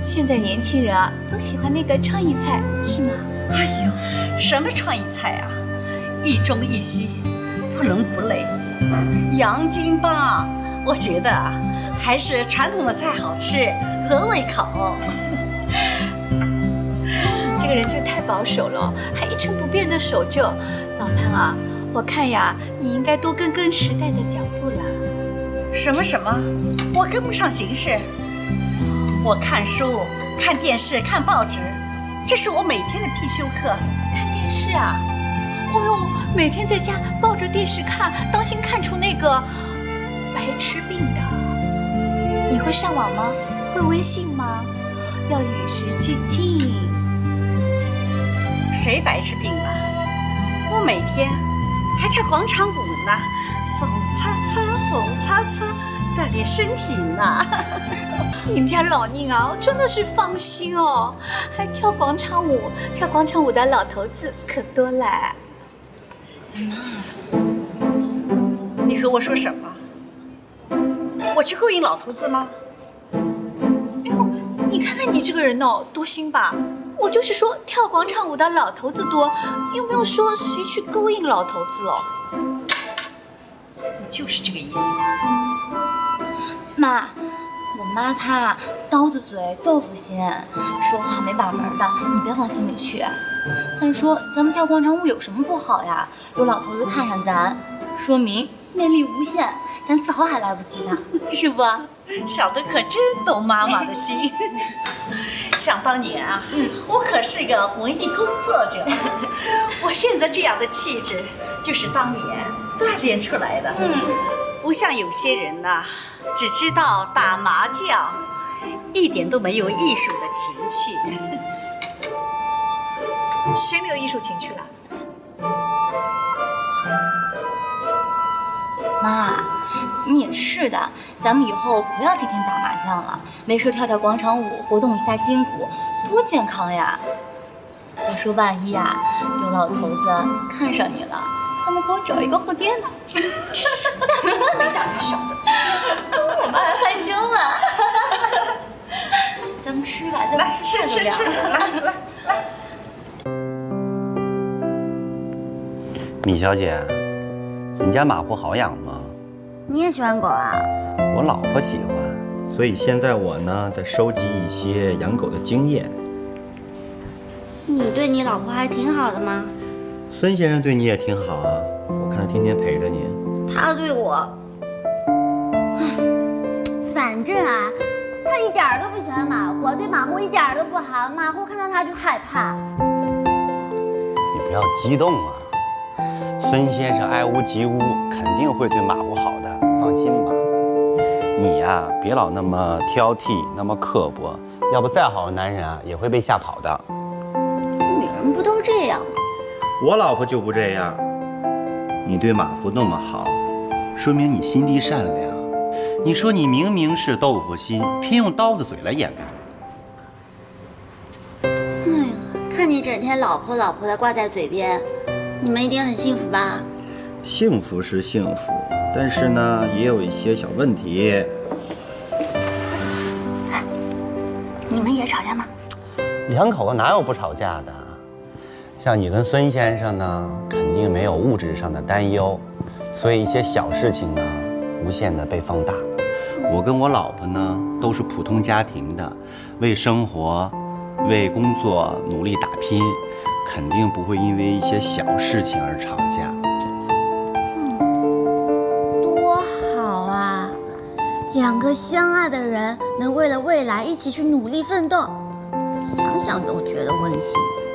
[SPEAKER 15] 现在年轻人啊，都喜欢那个创意菜，是吗？
[SPEAKER 5] 哎呦，什么创意菜啊？一中一西，不伦不类。洋泾浜，我觉得啊，还是传统的菜好吃，合胃口。
[SPEAKER 15] 你这个人就太保守了，还一成不变的守旧。老潘啊，我看呀，你应该多跟时代的脚步了。
[SPEAKER 5] 什么？我跟不上形势。我看书、看电视、看报纸，这是我每天的必修课。
[SPEAKER 15] 看电视啊？哦呦，每天在家抱着电视看，当心看出那个白痴病的。你会上网吗？会微信吗？要与时俱进。
[SPEAKER 5] 谁白痴病了？我每天还跳广场舞呢，蹦擦擦，蹦擦擦，锻炼身体呢。
[SPEAKER 15] 你们家老宁啊，真的是放心哦，还跳广场舞，跳广场舞的老头子可多了。
[SPEAKER 5] 妈，你和我说什么？我去勾引老头子吗？
[SPEAKER 15] 哎呦，你看看你这个人哦，多心吧！我就是说跳广场舞的老头子多，又没有说谁去勾引老头子了。
[SPEAKER 5] 你就是这个意思。
[SPEAKER 15] 妈。我妈她刀子嘴豆腐心，说话没把门的，你别往心里去。再说咱们跳广场舞有什么不好呀？有老头子看上咱，说明魅力无限，咱自豪还来不及呢，是不？
[SPEAKER 5] 小德可真懂妈妈的心。想当年啊，我可是个文艺工作者，我现在这样的气质，就是当年锻炼出来的。不像有些人呐，只知道打麻将，一点都没有艺术的情趣。
[SPEAKER 15] 谁没有艺术情趣了？妈，你也是的，咱们以后不要天天打麻将了，没事跳跳广场舞，活动一下筋骨，多健康呀！再说万一呀，有老头子看上你了，他能给我找一个后爹呢。没大没小的，我妈还害羞了。咱们吃吧，咱们吃饭都凉了。来。
[SPEAKER 14] 米小姐，你家马虎好养吗？
[SPEAKER 17] 你也喜欢狗啊？
[SPEAKER 14] 我老婆喜欢，所以现在我呢在收集一些养狗的经验。
[SPEAKER 17] 你对你老婆还挺好的吗？
[SPEAKER 14] 孙先生对你也挺好啊，我看他天天陪着你。
[SPEAKER 17] 他对我，反正啊，他一点都不喜欢马虎，对马虎一点都不好，马虎看到他就害怕。
[SPEAKER 14] 你不要激动啊，孙先生爱屋及乌，肯定会对马虎好的，放心吧。你呀，别老那么挑剔，那么刻薄，要不再好的男人啊，也会被吓跑的。
[SPEAKER 15] 女人不都这样吗？
[SPEAKER 14] 我老婆就不这样。你对马夫那么好，说明你心地善良。你说你明明是豆腐心，偏用刀子嘴来掩盖。
[SPEAKER 15] 哎呀，看你整天老婆老婆的挂在嘴边，你们一定很幸福吧？
[SPEAKER 14] 幸福是幸福，但是呢，也有一些小问题。
[SPEAKER 15] 你们也吵架吗？
[SPEAKER 14] 两口子哪有不吵架的？像你跟孙先生呢，肯定没有物质上的担忧，所以一些小事情呢，无限的被放大。我跟我老婆呢，都是普通家庭的，为生活、为工作努力打拼，肯定不会因为一些小事情而吵架。
[SPEAKER 15] 多好啊！两个相爱的人能为了未来一起去努力奋斗，想想都觉得温馨。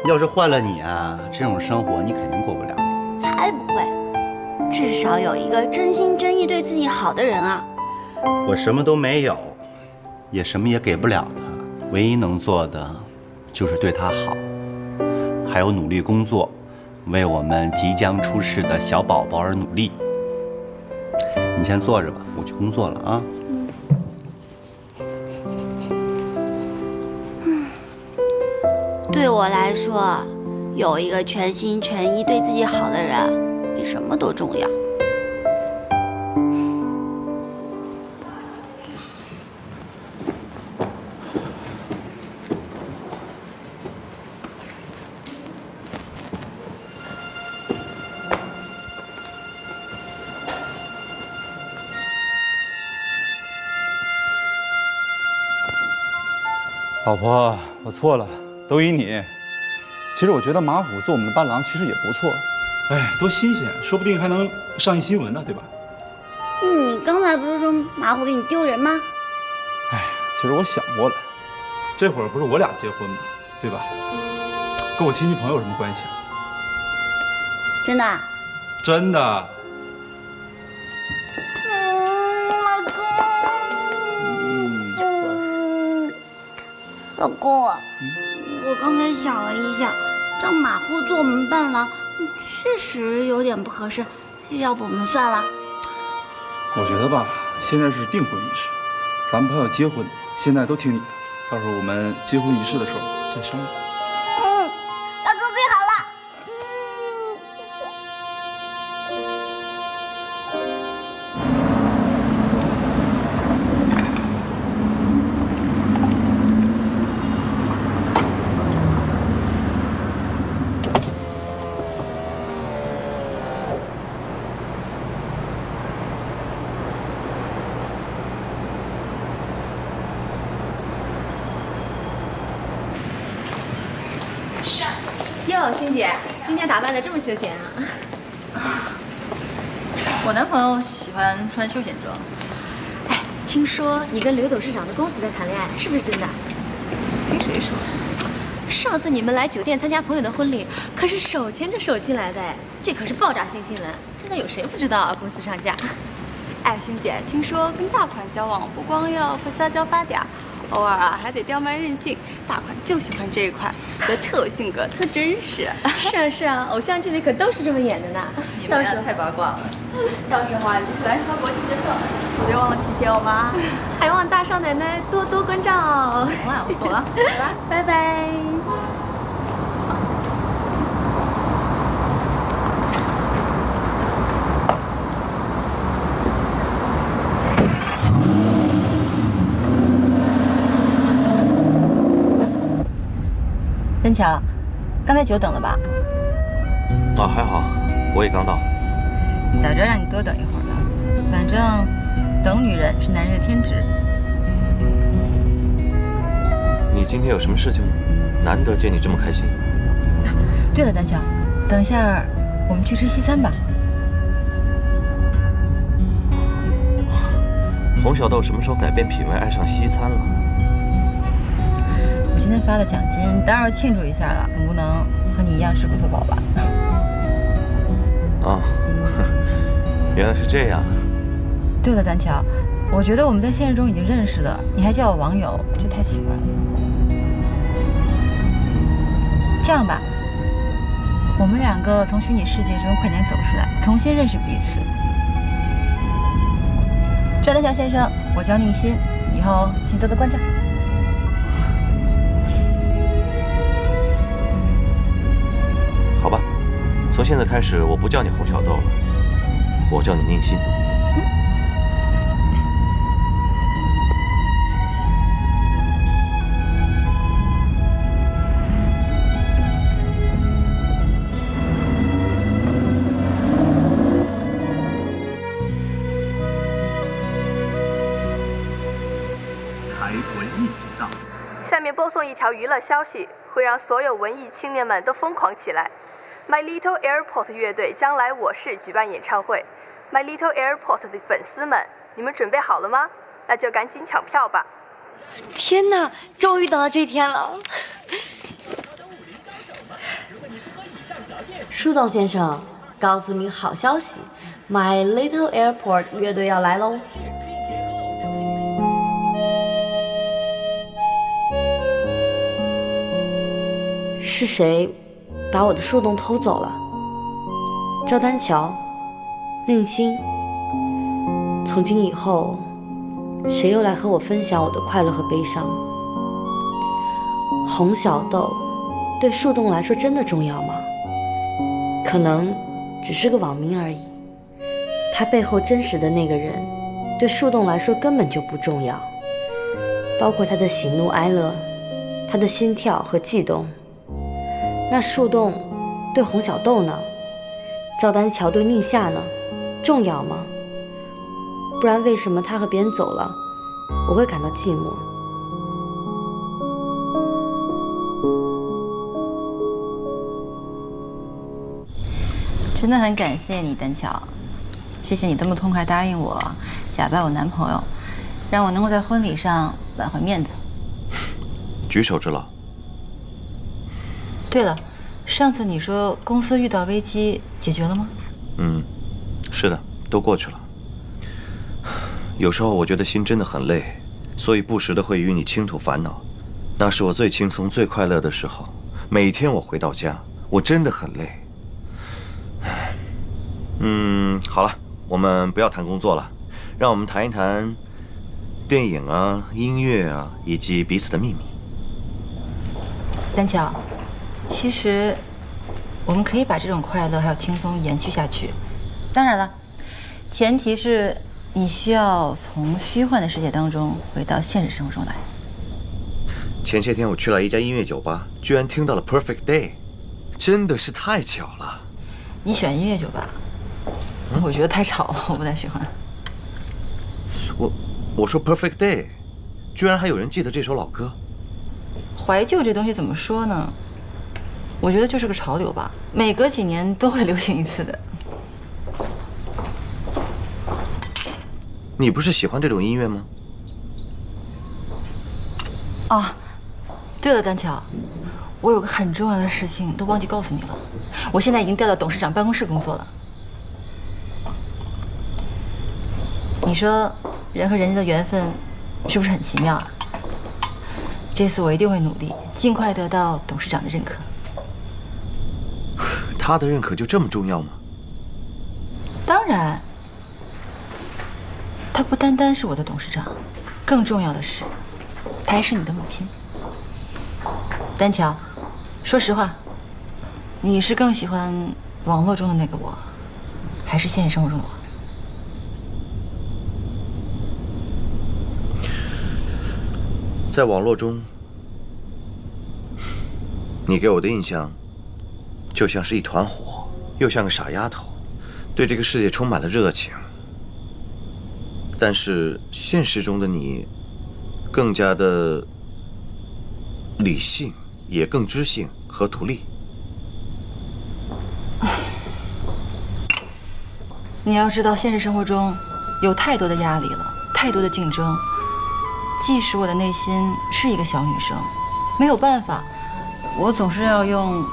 [SPEAKER 14] 要是换了你啊，这种生活你肯定过不了。
[SPEAKER 15] 才不会，至少有一个真心真意对自己好的人啊。
[SPEAKER 14] 我什么都没有，也什么也给不了他，唯一能做的就是对他好，还有努力工作，为我们即将出世的小宝宝而努力。你先坐着吧，我去工作了啊。
[SPEAKER 15] 对我来说，有一个全心全意对自己好的人，比什么都重要。
[SPEAKER 8] 老婆，我错了，都依你。其实我觉得马虎做我们的伴郎其实也不错，哎，多新鲜，说不定还能上一新闻呢，对吧？
[SPEAKER 15] 你刚才不是说马虎给你丢人吗？
[SPEAKER 8] 哎，其实我想过了，这会儿不是我俩结婚吗？对吧？跟我亲戚朋友有什么关系啊？
[SPEAKER 15] 真的？
[SPEAKER 8] 真的。
[SPEAKER 15] 老公，我刚才想了一下，让马虎做我们伴郎，确实有点不合适，要不我们算了。
[SPEAKER 8] 我觉得吧，现在是订婚仪式，咱们朋友结婚，现在都听你的，到时候我们结婚仪式的时候再商量。
[SPEAKER 15] 老公最好了。
[SPEAKER 19] 哟，欣姐，今天打扮的这么休闲啊！
[SPEAKER 20] 我男朋友喜欢穿休闲装。
[SPEAKER 19] 哎，听说你跟刘董事长的公子在谈恋爱，是不是真的？
[SPEAKER 20] 听谁说？
[SPEAKER 19] 上次你们来酒店参加朋友的婚礼，可是手牵着手进来的，这可是爆炸性新闻。现在有谁不知道啊？公司上下。
[SPEAKER 20] 哎，欣姐，听说跟大款交往不光要会撒娇发嗲，偶尔啊还得刁蛮任性。大款就喜欢这一块，觉得特有性格，特真实。
[SPEAKER 19] 是啊是啊，偶像剧里可都是这么演的呢。
[SPEAKER 20] 你们太八卦了。到时候啊，你去蓝桥国际的时候，别忘了提携我妈，
[SPEAKER 19] 还望大少奶奶多多关照。
[SPEAKER 20] 行了，我走了，拜拜，
[SPEAKER 19] 拜拜。
[SPEAKER 16] 真巧，刚才久等了吧？
[SPEAKER 2] 啊，还好，我也刚到。
[SPEAKER 16] 早知道让你多等一会儿了，反正等女人是男人的天职。
[SPEAKER 2] 你今天有什么事情吗？难得见你这么开心。
[SPEAKER 16] 对了，丹乔，等一下我们去吃西餐吧。
[SPEAKER 2] 冯小豆什么时候改变品味，爱上西餐了？
[SPEAKER 16] 我今天发的奖金，当然要庆祝一下了，总不能和你一样吃龟头堡吧？
[SPEAKER 2] 啊，原来是这样。
[SPEAKER 16] 对了，丹乔，我觉得我们在现实中已经认识了，你还叫我网友，这太奇怪了。这样吧，我们两个从虚拟世界中快点走出来，重新认识彼此。赵丹桥先生，我叫宁馨，以后请多多关照。
[SPEAKER 2] 好吧，从现在开始，我不叫你洪小豆了，我叫你宁馨。
[SPEAKER 18] 下面播送一条娱乐消息，会让所有文艺青年们都疯狂起来。My Little Airport 乐队将来我市举办演唱会。My Little Airport 的粉丝们，你们准备好了吗？那就赶紧抢票吧！
[SPEAKER 1] 天哪，终于等到这天了！树洞先生，告诉你好消息 ，My Little Airport 乐队要来喽！是谁把我的树洞偷走了？赵丹桥、宁馨，从今以后，谁又来和我分享我的快乐和悲伤？洪小豆对树洞来说真的重要吗？可能只是个网名而已。他背后真实的那个人，对树洞来说根本就不重要，包括他的喜怒哀乐，他的心跳和悸动。那树洞对洪小豆呢？赵丹桥对宁夏呢？重要吗？不然为什么他和别人走了，我会感到寂寞？
[SPEAKER 16] 真的很感谢你，丹桥，谢谢你这么痛快答应我，假扮我男朋友，让我能够在婚礼上挽回面子。
[SPEAKER 2] 举手之劳。
[SPEAKER 16] 对了，上次你说公司遇到危机，解决了吗？
[SPEAKER 2] 是的，都过去了。有时候我觉得心真的很累，所以不时的会与你倾吐烦恼。那是我最轻松、最快乐的时候。每天我回到家，我真的很累。好了，我们不要谈工作了，让我们谈一谈电影啊、音乐啊，以及彼此的秘密。
[SPEAKER 16] 丹桥，其实我们可以把这种快乐还有轻松延续下去。当然了，前提是你需要从虚幻的世界当中回到现实生活中来。
[SPEAKER 2] 前些天我去了一家音乐酒吧，居然听到了 Perfect Day， 真的是太巧了。
[SPEAKER 16] 你喜欢音乐酒吧？我觉得太吵了，我不太喜欢。
[SPEAKER 2] 我说 Perfect Day， 居然还有人记得这首老歌。
[SPEAKER 16] 怀旧这东西怎么说呢？我觉得就是个潮流吧，每隔几年都会流行一次的。
[SPEAKER 2] 你不是喜欢这种音乐吗？
[SPEAKER 16] 啊，对了，丹桥，我有个很重要的事情都忘记告诉你了。我现在已经调到董事长办公室工作了。你说人和人的缘分是不是很奇妙啊？这次我一定会努力，尽快得到董事长的认可。
[SPEAKER 2] 他的认可就这么重要吗？
[SPEAKER 16] 当然，他不单单是我的董事长，更重要的是，他还是你的母亲。丹桥，说实话，你是更喜欢网络中的那个我，还是现实生活中的我？
[SPEAKER 2] 在网络中，你给我的印象就像是一团火，又像个傻丫头，对这个世界充满了热情。但是现实中的你，更加的理性，也更知性和独立。
[SPEAKER 16] 你要知道，现实生活中有太多的压力了，太多的竞争。即使我的内心是一个小女生，没有办法，我总是要用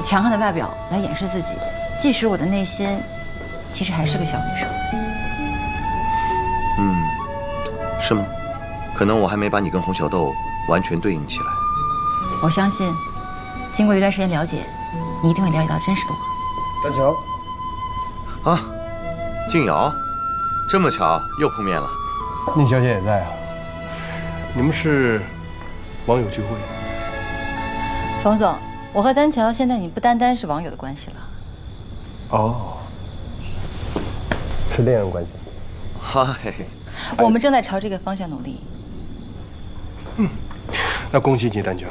[SPEAKER 16] 强悍的外表来掩饰自己。即使我的内心其实还是个小女生。
[SPEAKER 2] 是吗？可能我还没把你跟洪小豆完全对应起来。
[SPEAKER 16] 我相信，经过一段时间了解，你一定会了解到真实的我。
[SPEAKER 21] 丹乔，
[SPEAKER 2] 啊，静瑶，这么巧又碰面了。
[SPEAKER 21] 宁小姐也在啊。你们是网友聚会？
[SPEAKER 16] 冯总，我和丹乔现在已经不单单是网友的关系了。
[SPEAKER 21] 哦，是恋人关系。
[SPEAKER 2] 嗨，
[SPEAKER 16] 我们正在朝这个方向努力。
[SPEAKER 21] 那恭喜你，丹乔，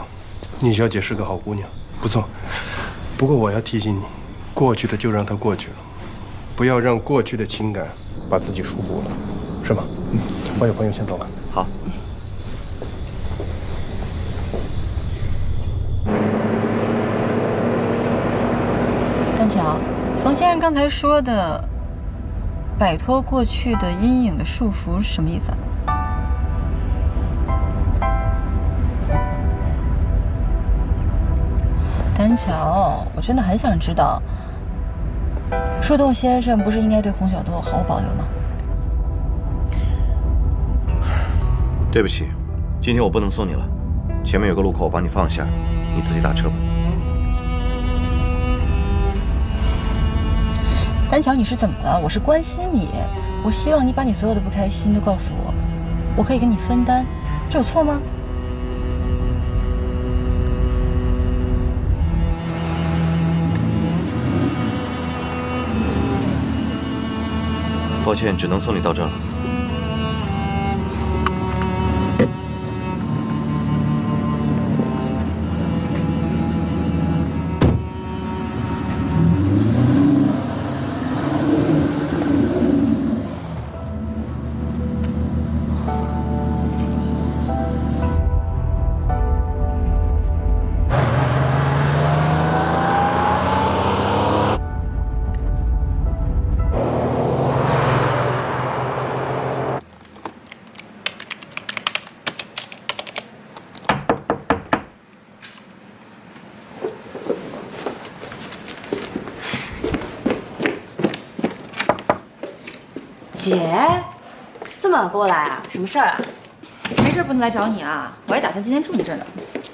[SPEAKER 21] 宁小姐是个好姑娘，不错。不过我要提醒你，过去的就让它过去了，不要让过去的情感把自己束缚了，是吗？我有朋友先走了。
[SPEAKER 2] 好。
[SPEAKER 16] 丹乔，冯先生刚才说的“摆脱过去的阴影的束缚”是什么意思啊？丹乔，我真的很想知道，树洞先生不是应该对洪小豆毫无保留吗？
[SPEAKER 2] 对不起，今天我不能送你了，前面有个路口，我帮你放下，你自己打车吧。
[SPEAKER 16] 丹乔，你是怎么了？我是关心你，我希望你把你所有的不开心都告诉我，我可以跟你分担，这有错吗？
[SPEAKER 2] 抱歉，只能送你到这儿了。
[SPEAKER 1] 姐，这么晚过来啊？什么事儿啊？
[SPEAKER 16] 没事不能来找你啊，我还打算今天住你这儿呢。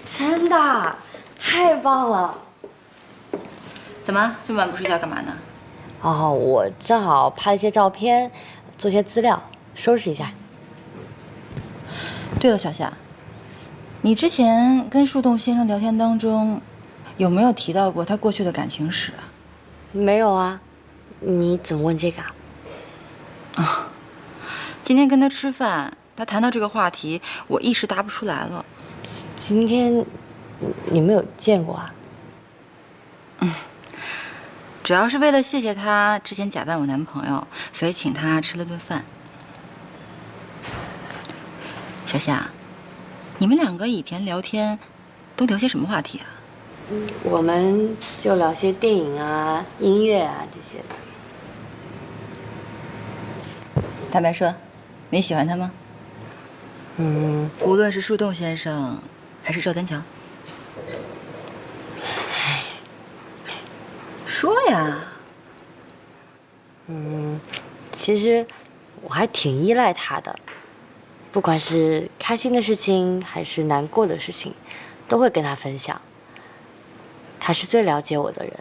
[SPEAKER 1] 真的，太棒了！
[SPEAKER 16] 怎么这么晚不睡觉干嘛呢？
[SPEAKER 1] 哦，我正好拍了一些照片，做些资料，收拾一下。
[SPEAKER 16] 对了，小夏，你之前跟树洞先生聊天当中，有没有提到过他过去的感情史啊？
[SPEAKER 1] 没有啊，你怎么问这个啊？
[SPEAKER 16] 今天跟他吃饭，他谈到这个话题，我一时答不出来了。
[SPEAKER 1] 今天你们有见过啊？
[SPEAKER 16] 主要是为了谢谢他之前假扮我男朋友，所以请他吃了顿饭。小夏，你们两个以前聊天都聊些什么话题啊？
[SPEAKER 1] 我们就聊些电影啊、音乐啊这些的。
[SPEAKER 16] 坦白说，你喜欢他吗？无论是树洞先生，还是赵丹乔。说呀。
[SPEAKER 1] 其实我还挺依赖他的，不管是开心的事情还是难过的事情，都会跟他分享。他是最了解我的人，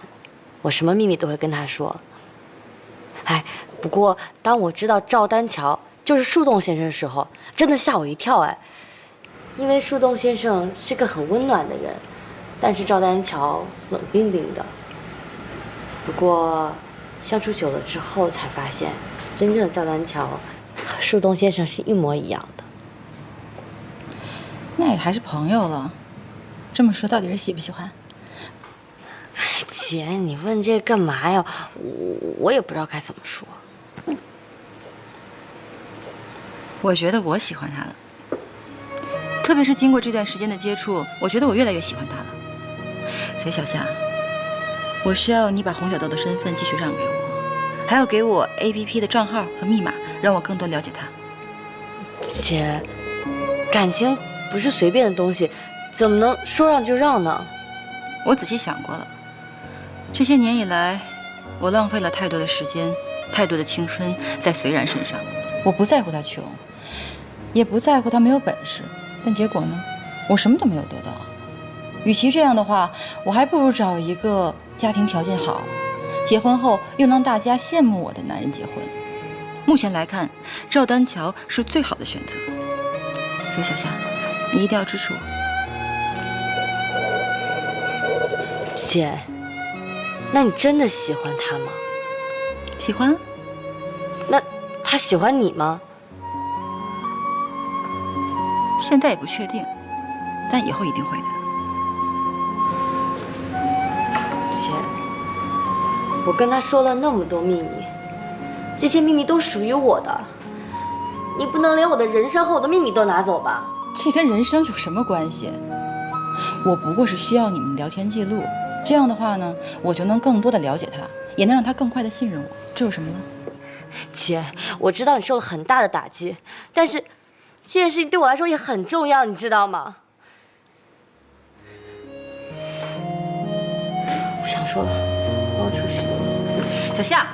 [SPEAKER 1] 我什么秘密都会跟他说。哎，不过当我知道赵丹乔就是树洞先生的时候，真的吓我一跳哎！因为树洞先生是个很温暖的人，但是赵丹乔冷冰冰的。不过相处久了之后才发现，真正的赵丹乔和树洞先生是一模一样的。
[SPEAKER 16] 那也还是朋友了。这么说，到底是喜不喜欢？
[SPEAKER 1] 哎，姐，你问这干嘛呀？我也不知道该怎么说。
[SPEAKER 16] 我觉得我喜欢他了，特别是经过这段时间的接触，我觉得我越来越喜欢他了。所以小夏，我需要你把洪小豆的身份继续让给我，还要给我 APP 的账号和密码，让我更多了解他。
[SPEAKER 1] 姐，感情不是随便的东西，怎么能说让就让呢？
[SPEAKER 16] 我仔细想过了，这些年以来，我浪费了太多的时间，太多的青春在随然身上。我不在乎他穷，也不在乎他没有本事，但结果呢，我什么都没有得到。与其这样的话，我还不如找一个家庭条件好，结婚后又能大家羡慕我的男人结婚。目前来看，赵丹桥是最好的选择。所以小夏，你一定要支持我。
[SPEAKER 1] 姐，那你真的喜欢他吗？
[SPEAKER 16] 喜欢。
[SPEAKER 1] 那他喜欢你吗？
[SPEAKER 16] 现在也不确定，但以后一定会的。
[SPEAKER 1] 姐，我跟他说了那么多秘密，这些秘密都属于我的，你不能连我的人生和我的秘密都拿走吧？
[SPEAKER 16] 这跟人生有什么关系？我不过是需要你们聊天记录，这样的话呢，我就能更多的了解他，也能让他更快的信任我。这有什么呢？
[SPEAKER 1] 姐，我知道你受了很大的打击，但是这件事情对我来说也很重要，你知道吗？不想说了，我要出去走走。
[SPEAKER 16] 小夏。